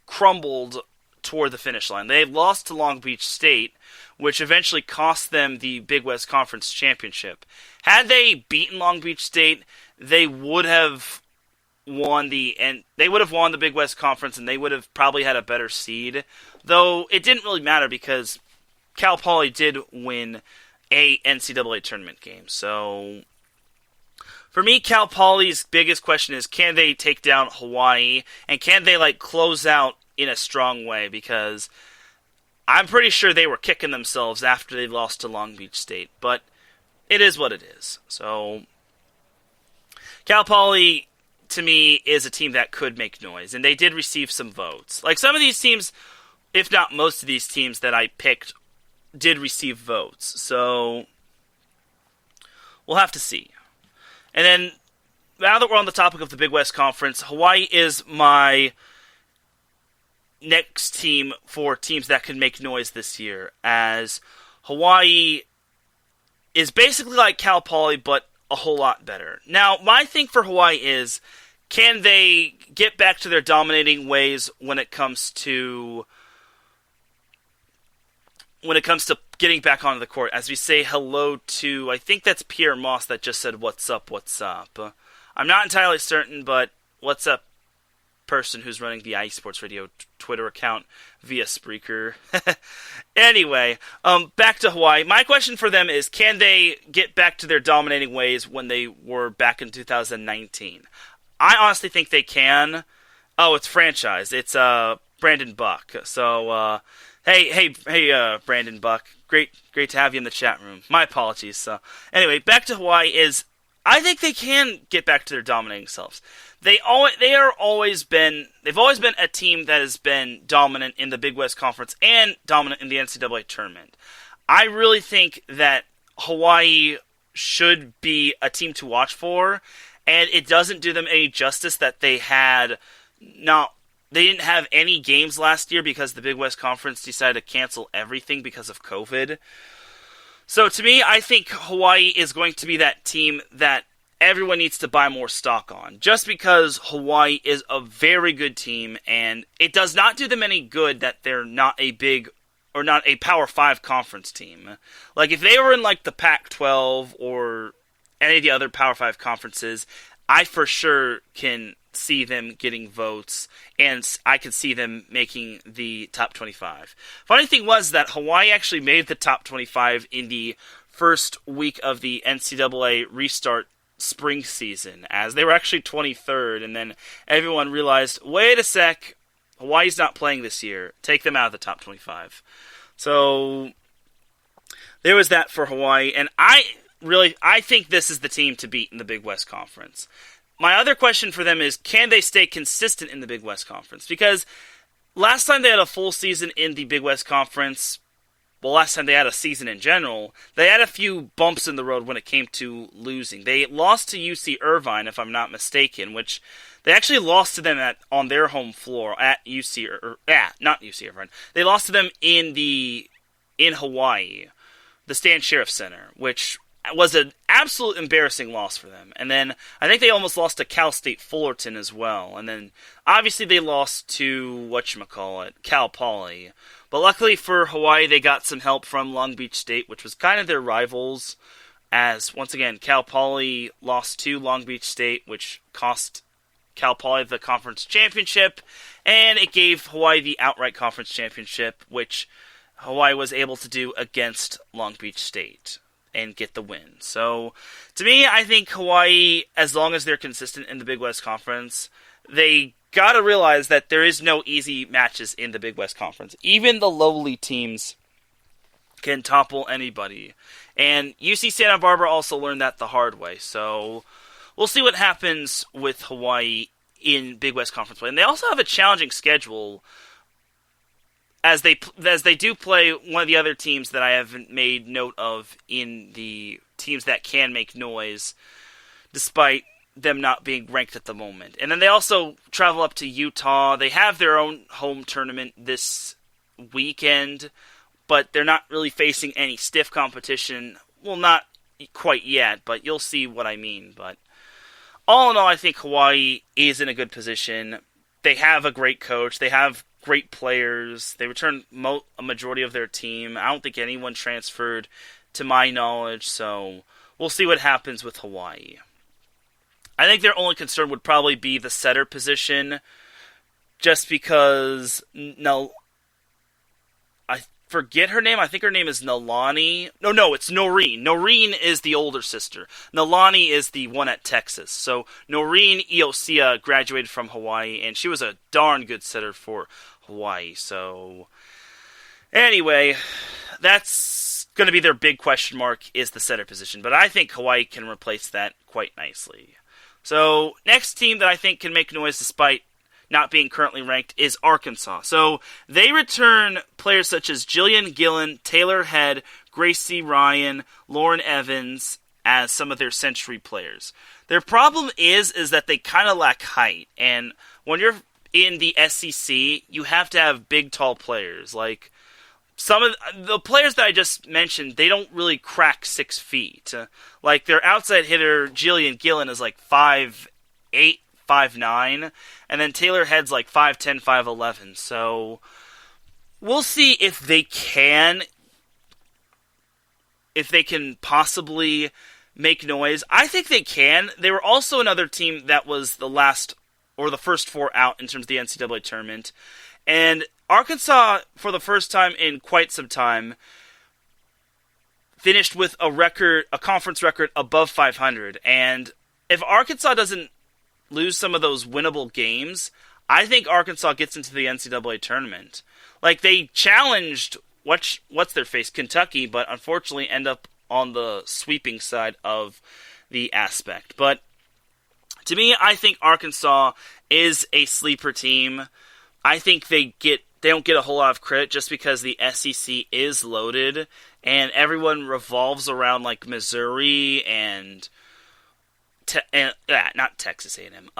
crumbled toward the finish line. They lost to Long Beach State, which eventually cost them the Big West Conference championship. Had they beaten Long Beach State, they would have won the Big West Conference, and they would have probably had a better seed. Though it didn't really matter because Cal Poly did win a NCAA tournament game. So for me, Cal Poly's biggest question is, can they take down Hawaii, and can they close out in a strong way? Because I'm pretty sure they were kicking themselves after they lost to Long Beach State, but it is what it is. So Cal Poly, to me, is a team that could make noise, and they did receive some votes. Some of these teams, if not most of these teams that I picked, did receive votes. So we'll have to see. And then, now that we're on the topic of the Big West Conference, Hawaii is my next team for teams that can make noise this year, as Hawaii is basically like Cal Poly, but a whole lot better. Now, my thing for Hawaii is, can they get back to their dominating ways when it comes to getting back onto the court? As we say hello to, I think that's Pierre Moss that just said, "What's up, what's up?" I'm not entirely certain, but what's up, person who's running the iSports Radio Twitter account via Spreaker. Anyway, back to Hawaii. My question for them is, can they get back to their dominating ways when they were back in 2019? I honestly think they can. Oh, it's franchise. It's Brandon Buck. So, hey, Brandon Buck. Great to have you in the chat room. My apologies. So, anyway, back to Hawaii is, I think they can get back to their dominating selves. They've always been a team that has been dominant in the Big West Conference and dominant in the NCAA tournament. I really think that Hawaii should be a team to watch for, and it doesn't do them any justice that they didn't have any games last year because the Big West Conference decided to cancel everything because of COVID. So to me, I think Hawaii is going to be that team that everyone needs to buy more stock on, just because Hawaii is a very good team, and it does not do them any good that they're not a big or not a Power 5 conference team. If they were in the Pac-12 or any of the other Power 5 conferences, I for sure can see them getting votes, and I could see them making the top 25. Funny thing was that Hawaii actually made the top 25 in the first week of the NCAA restart spring season, as they were actually 23rd, and then everyone realized, wait a sec, Hawaii's not playing this year. Take them out of the top 25. So there was that for Hawaii, and I think this is the team to beat in the Big West Conference. My other question for them is, can they stay consistent in the Big West Conference? Because last time they had a full season in the Big West Conference, last time they had a season in general, they had a few bumps in the road when it came to losing. They lost to UC Irvine, if I'm not mistaken, which they actually lost to them on their home floor at not UC Irvine. They lost to them in Hawaii, the Stan Sheriff Center, which was an absolute embarrassing loss for them. And then I think they almost lost to Cal State Fullerton as well. And then obviously they lost to Cal Poly. But luckily for Hawaii, they got some help from Long Beach State, which was kind of their rivals, as, once again, Cal Poly lost to Long Beach State, which cost Cal Poly the conference championship, and it gave Hawaii the outright conference championship, which Hawaii was able to do against Long Beach State and get the win. So, to me, I think Hawaii, as long as they're consistent in the Big West Conference, they gotta realize that there is no easy matches in the Big West Conference. Even the lowly teams can topple anybody. And UC Santa Barbara also learned that the hard way. So we'll see what happens with Hawaii in Big West Conference play. And they also have a challenging schedule, as they do play one of the other teams that I haven't made note of in the teams that can make noise, despite them not being ranked at the moment. And then they also travel up to Utah. They have their own home tournament this weekend, but they're not really facing any stiff competition. Well, not quite yet, but you'll see what I mean. But all in all, I think Hawaii is in a good position. They have a great coach. They have great players. They returned a majority of their team. I don't think anyone transferred, to my knowledge, so we'll see what happens with Hawaii. I think their only concern would probably be the setter position, just because I forget her name. I think her name is Nalani. No, it's Noreen. Noreen is the older sister. Nalani is the one at Texas. So Noreen Iosia graduated from Hawaii, and she was a darn good setter for Hawaii. So anyway, that's going to be their big question mark, is the setter position. But I think Hawaii can replace that quite nicely. So next team that I think can make noise despite not being currently ranked is Arkansas. So they return players such as Jillian Gillen, Taylor Head, Gracie Ryan, Lauren Evans as some of their century players. Their problem is that they kind of lack height. And when you're in the SEC, you have to have big, tall players. Like some of the players that I just mentioned, they don't really crack 6 feet. Like their outside hitter, Jillian Gillen, is like 5'8", 5'9", and then Taylor Head's like 5'10", 5'11". So we'll see if they can possibly make noise. I think they can. They were also another team that was the first 4 out in terms of the NCAA tournament. And Arkansas, for the first time in quite some time, finished with a conference record above 500. And if Arkansas doesn't lose some of those winnable games, I think Arkansas gets into the NCAA tournament. Like, they challenged what's their face, Kentucky, but unfortunately end up on the sweeping side of the aspect. But to me, I think Arkansas is a sleeper team. I think they don't get a whole lot of credit just because the SEC is loaded and everyone revolves around like Missouri and not Texas A&M,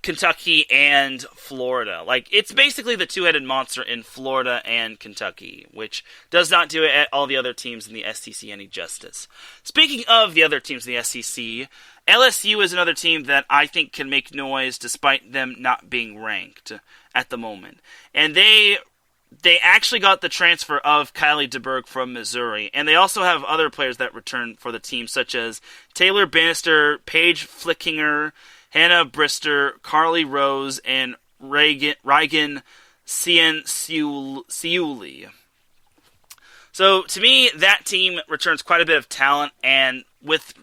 Kentucky and Florida. Like, it's basically the two-headed monster in Florida and Kentucky, which does not do all the other teams in the SEC any justice. Speaking of the other teams in the SEC, LSU is another team that I think can make noise despite them not being ranked at the moment. And they actually got the transfer of Kylie DeBerg from Missouri, and they also have other players that return for the team, such as Taylor Bannister, Paige Flickinger, Hannah Brister, Carly Rose, and Reagan Ciuli. So, to me, that team returns quite a bit of talent, and with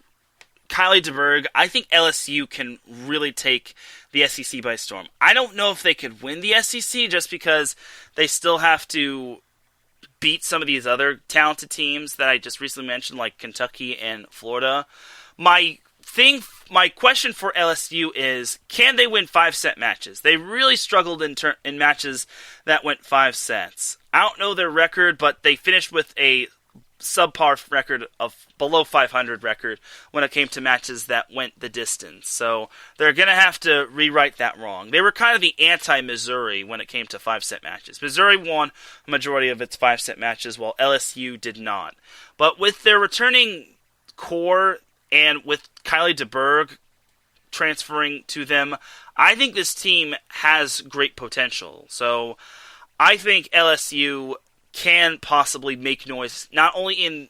Kylie DeBerg, I think LSU can really take the SEC by storm. I don't know if they could win the SEC just because they still have to beat some of these other talented teams that I just recently mentioned, like Kentucky and Florida. My question for LSU is, can they win 5-set matches? They really struggled in matches that went 5 sets. I don't know their record, but they finished with a subpar record of below 500 record when it came to matches that went the distance. So they're going to have to rewrite that wrong. They were kind of the anti-Missouri when it came to 5-set matches. Missouri won a majority of its 5-set matches while LSU did not. But with their returning core and with Kylie DeBerg transferring to them, I think this team has great potential. So I think LSU can possibly make noise, not only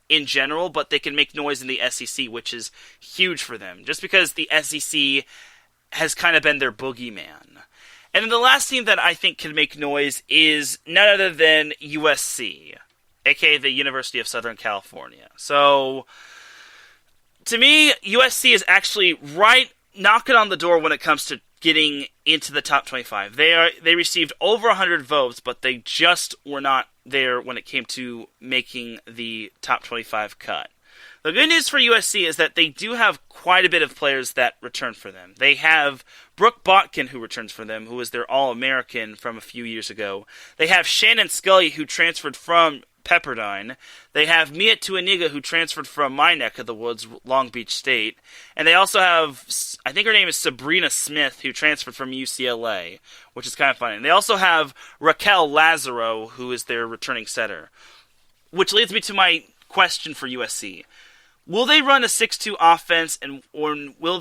in general, but they can make noise in the SEC, which is huge for them, just because the SEC has kind of been their boogeyman. And then the last team that I think can make noise is none other than USC, aka the University of Southern California. So, to me, USC is actually right knocking on the door when it comes to getting into the top 25. They received over 100 votes, but they just were not there when it came to making the top 25 cut. The good news for USC is that they do have quite a bit of players that return for them. They have Brooke Botkin, who returns for them, who was their All-American from a few years ago. They have Shannon Scully, who transferred from Pepperdine. They have Mia Tuaniga, who transferred from my neck of the woods, Long Beach State. And they also have, I think her name is Sabrina Smith, who transferred from UCLA, which is kind of funny. And they also have Raquel Lazaro, who is their returning setter. Which leads me to my question for USC. Will they run a 6-2 offense, or will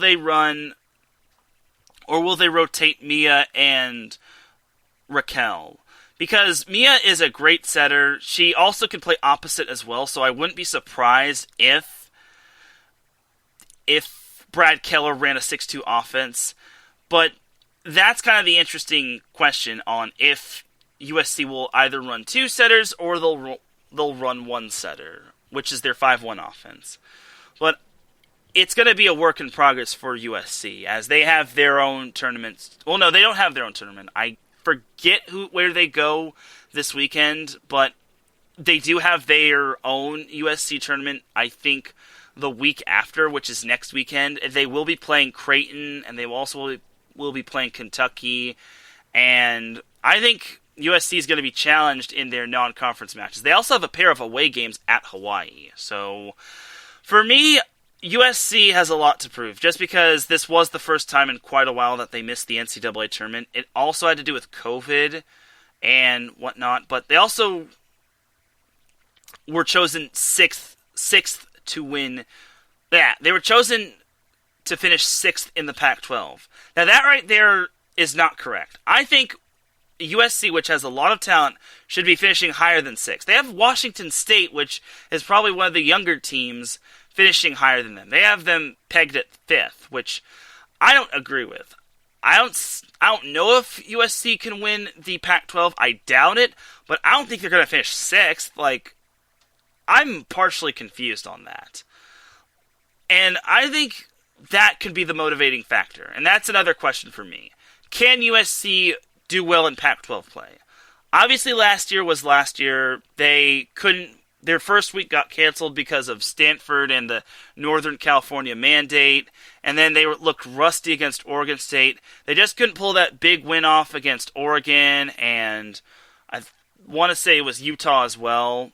they rotate Mia and Raquel? Because Mia is a great setter. She also can play opposite as well, so I wouldn't be surprised if Brad Keller ran a 6-2 offense. But that's kind of the interesting question on if USC will either run 2 setters or they'll run 1 setter, which is their 5-1 offense. But it's going to be a work in progress for USC, as they have their own tournaments. Well, no, they don't have their own tournament. I forget where they go this weekend, but they do have their own USC tournament, I think, the week after, which is next weekend. They will be playing Creighton, and they also will be playing Kentucky, and I think USC is going to be challenged in their non-conference matches. They also have a pair of away games at Hawaii. So, for me, USC has a lot to prove, just because this was the first time in quite a while that they missed the NCAA tournament. It also had to do with COVID and whatnot, but they also were chosen sixth to win. Yeah, they were chosen to finish 6th in the Pac-12. Now, that right there is not correct. I think USC, which has a lot of talent, should be finishing higher than 6th. They have Washington State, which is probably one of the younger teams, finishing higher than them. They have them pegged at 5th, which I don't agree with. I don't know if USC can win the Pac-12. I doubt it, but I don't think they're going to finish 6th. Like, I'm partially confused on that. And I think that could be the motivating factor. And that's another question for me. Can USC do well in Pac-12 play? Obviously, last year was last year. They couldn't. Their first week got canceled because of Stanford and the Northern California mandate, and then they looked rusty against Oregon State. They just couldn't pull that big win off against Oregon, and I want to say it was Utah as well.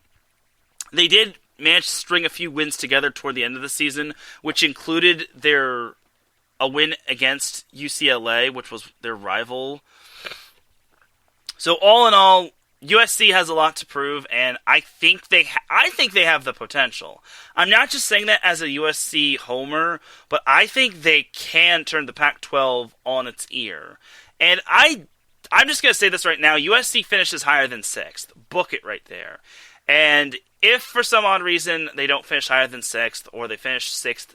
They did manage to string a few wins together toward the end of the season, which included a win against UCLA, which was their rival. So all in all, USC has a lot to prove, and I think they have the potential. I'm not just saying that as a USC homer, but I think they can turn the Pac-12 on its ear. And I'm just going to say this right now, USC finishes higher than 6th. Book it right there. And if for some odd reason they don't finish higher than 6th, or they finish 6th,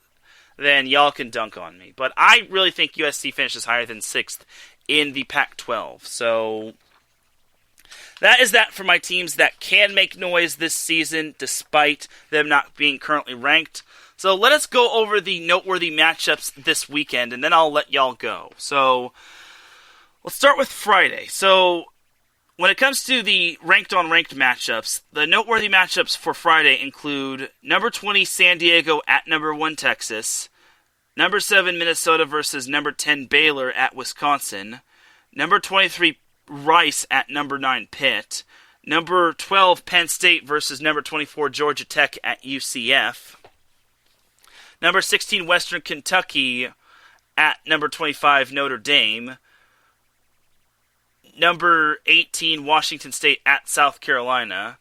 then y'all can dunk on me. But I really think USC finishes higher than 6th in the Pac-12. So that is that for my teams that can make noise this season, despite them not being currently ranked. So let us go over the noteworthy matchups this weekend, and then I'll let y'all go. So let's start with Friday. So when it comes to the ranked-on-ranked matchups, the noteworthy matchups for Friday include number 20 San Diego at number 1 Texas, number 7 Minnesota versus number 10 Baylor at Wisconsin, number 23 Rice at number 9 Pitt, number 12 Penn State versus number 24 Georgia Tech at UCF, number 16 Western Kentucky at number 25 Notre Dame, number 18 Washington State at South Carolina.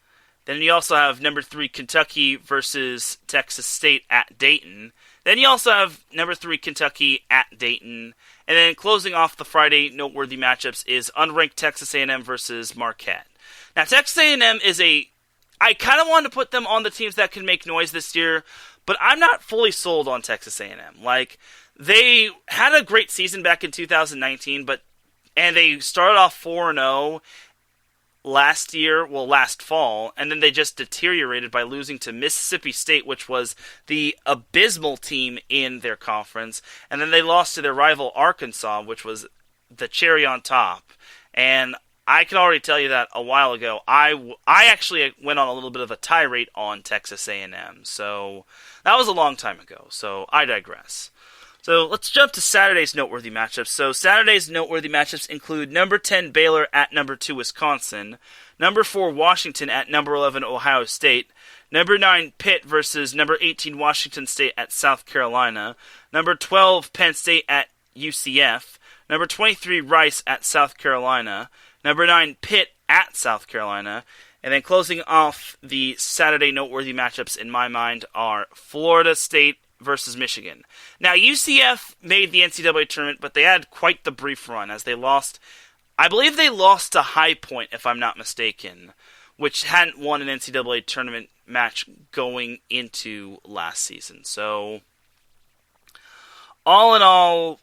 Then you also have number 3 Kentucky versus Texas State at Dayton. Then you also have number 3 Kentucky at Dayton. And then closing off the Friday noteworthy matchups is unranked Texas A&M versus Marquette. Now Texas A&M is I kind of wanted to put them on the teams that can make noise this year, but I'm not fully sold on Texas A&M. Like, they had a great season back in 2019, and they started off 4-0 last fall, and then they just deteriorated by losing to Mississippi State, which was the abysmal team in their conference, and then they lost to their rival Arkansas, which was the cherry on top. And I can already tell you that a while ago, I actually went on a little bit of a tirade on Texas A&M, so that was a long time ago, so I digress. So let's jump to Saturday's noteworthy matchups. So Saturday's noteworthy matchups include number 10 Baylor at number 2 Wisconsin, number 4 Washington at number 11 Ohio State, number 9 Pitt versus number 18 Washington State at South Carolina, number 12 Penn State at UCF, number 23 Rice at South Carolina, number 9 Pitt at South Carolina, and then closing off the Saturday noteworthy matchups in my mind are Florida State versus Michigan. Now, UCF made the NCAA tournament, but they had quite the brief run as they lost. I believe they lost to High Point, if I'm not mistaken, which hadn't won an NCAA tournament match going into last season. So, all in all,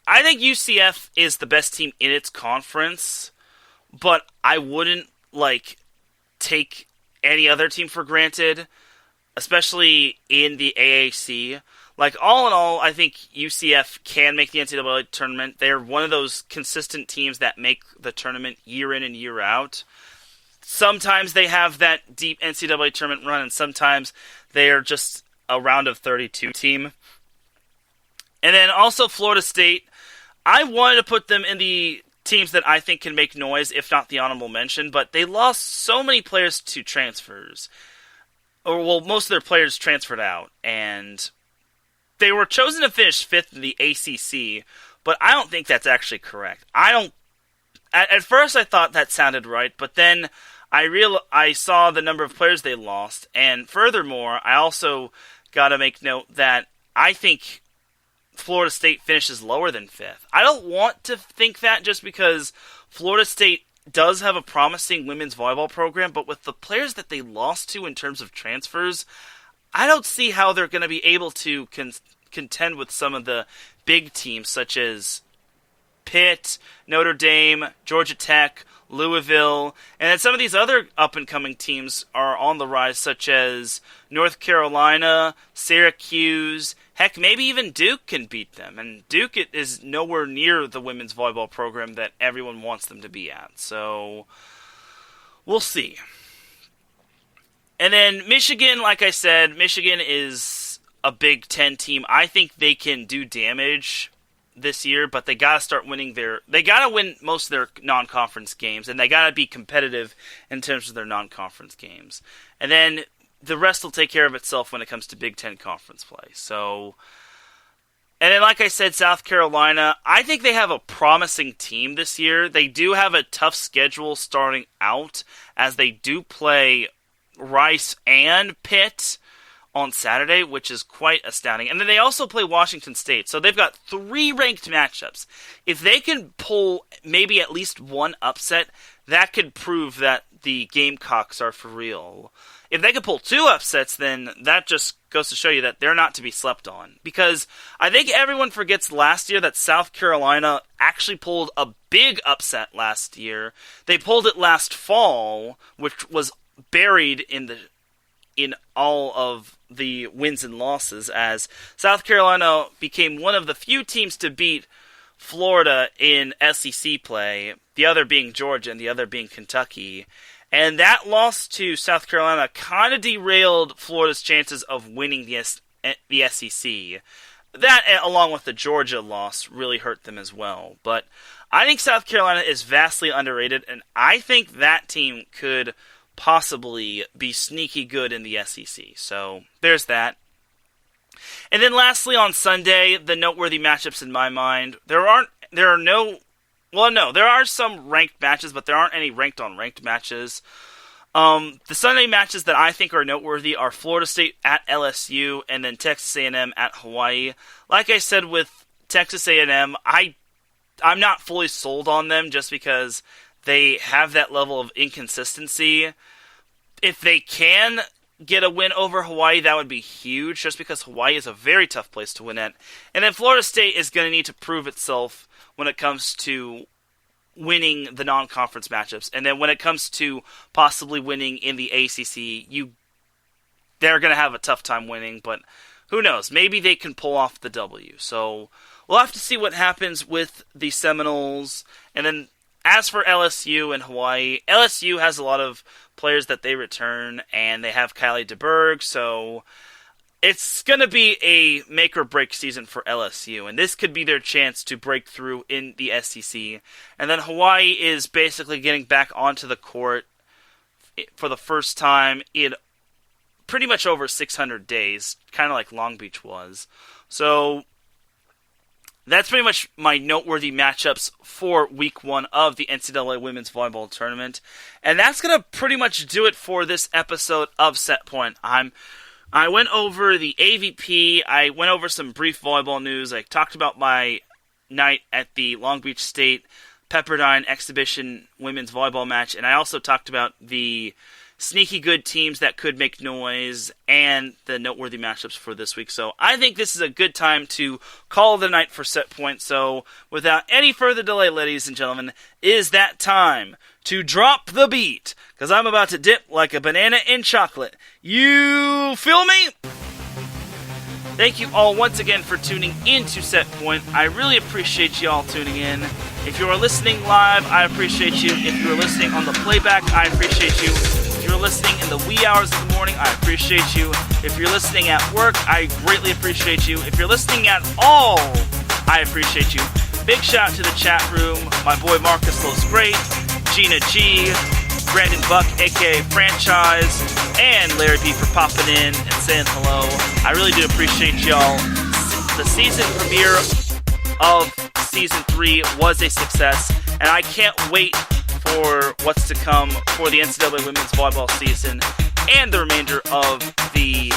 I think UCF is the best team in its conference, but I wouldn't, take any other team for granted, especially in the AAC. All in all, I think UCF can make the NCAA tournament. They're one of those consistent teams that make the tournament year in and year out. Sometimes they have that deep NCAA tournament run, and sometimes they are just a round of 32 team. And then also Florida State, I wanted to put them in the teams that I think can make noise, if not the honorable mention, but they lost so many players to transfers. Most of their players transferred out, and they were chosen to finish 5th in the ACC, but I don't think that's actually correct. At first I thought that sounded right, but then I saw the number of players they lost, and furthermore, I also got to make note that I think Florida State finishes lower than 5th. I don't want to think that just because Florida State does have a promising women's volleyball program, but with the players that they lost to in terms of transfers, I don't see how they're going to be able to contend with some of the big teams such as Pitt, Notre Dame, Georgia Tech, Louisville, and then some of these other up-and-coming teams are on the rise, such as North Carolina, Syracuse, heck, maybe even Duke can beat them. And Duke is nowhere near the women's volleyball program that everyone wants them to be at. So, we'll see. And then Michigan, like I said, Michigan is a Big Ten team. I think they can do damage this year, but they gotta start winning they gotta win most of their non-conference games, and they gotta be competitive in terms of their non-conference games. And then the rest will take care of itself when it comes to Big Ten conference play. So, and then like I said, South Carolina, I think they have a promising team this year. They do have a tough schedule starting out, as they do play Rice and Pitt on Saturday, which is quite astounding. And then they also play Washington State. So they've got 3 ranked matchups. If they can pull maybe at least one upset, that could prove that the Gamecocks are for real. If they could pull 2 upsets, then that just goes to show you that they're not to be slept on. Because I think everyone forgets last year that South Carolina actually pulled a big upset last year. They pulled it last fall, which was buried in all of the wins and losses, as South Carolina became one of the few teams to beat Florida in SEC play, the other being Georgia and the other being Kentucky. And that loss to South Carolina kind of derailed Florida's chances of winning the SEC. That, along with the Georgia loss, really hurt them as well. But I think South Carolina is vastly underrated, and I think that team could possibly be sneaky good in the SEC. So, there's that. And then lastly, on Sunday, the noteworthy matchups in my mind, there are some ranked matches, but there aren't any ranked-on-ranked matches. The Sunday matches that I think are noteworthy are Florida State at LSU, and then Texas A&M at Hawaii. Like I said with Texas A&M, I'm not fully sold on them just because they have that level of inconsistency. If they can get a win over Hawaii, that would be huge, just because Hawaii is a very tough place to win at. And then Florida State is going to need to prove itself when it comes to winning the non-conference matchups. And then when it comes to possibly winning in the ACC, they're going to have a tough time winning, but who knows? Maybe they can pull off the W. So we'll have to see what happens with the Seminoles. And then as for LSU and Hawaii, LSU has a lot of players that they return, and they have Kylie DeBerg, so it's going to be a make-or-break season for LSU, and this could be their chance to break through in the SEC. And then Hawaii is basically getting back onto the court for the first time in pretty much over 600 days, kind of like Long Beach was. So that's pretty much my noteworthy matchups for Week 1 of the NCAA Women's Volleyball Tournament. And that's going to pretty much do it for this episode of Set Point. I went over the AVP, I went over some brief volleyball news, I talked about my night at the Long Beach State-Pepperdine exhibition women's volleyball match, and I also talked about the sneaky good teams that could make noise and the noteworthy matchups for this week. So I think this is a good time to call the night for Set Point. So without any further delay, ladies and gentlemen, is that time to drop the beat, because I'm about to dip like a banana in chocolate. You feel me? Thank you all once again for tuning into Set Point. I really appreciate you all tuning in. If you are listening live, I appreciate you. If you are listening on the playback, I appreciate you. If you're listening in the wee hours of the morning, I appreciate you. If you're listening at work, I greatly appreciate you. If you're listening at all, I appreciate you. Big shout out to the chat room, my boy Marcus Los Great, Gina G, Brandon Buck, aka Franchise, and Larry B for popping in and saying hello. I really do appreciate y'all. The season premiere of Season 3 was a success, and I can't wait for what's to come for the NCAA Women's Volleyball season and the remainder of the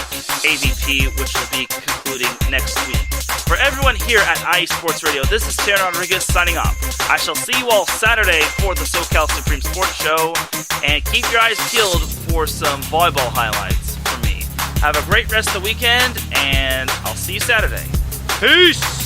AVP, which will be concluding next week. For everyone here at IE Sports Radio, this is Teran Rodriguez signing off. I shall see you all Saturday for the SoCal Supreme Sports Show, and keep your eyes peeled for some volleyball highlights from me. Have a great rest of the weekend, and I'll see you Saturday. Peace!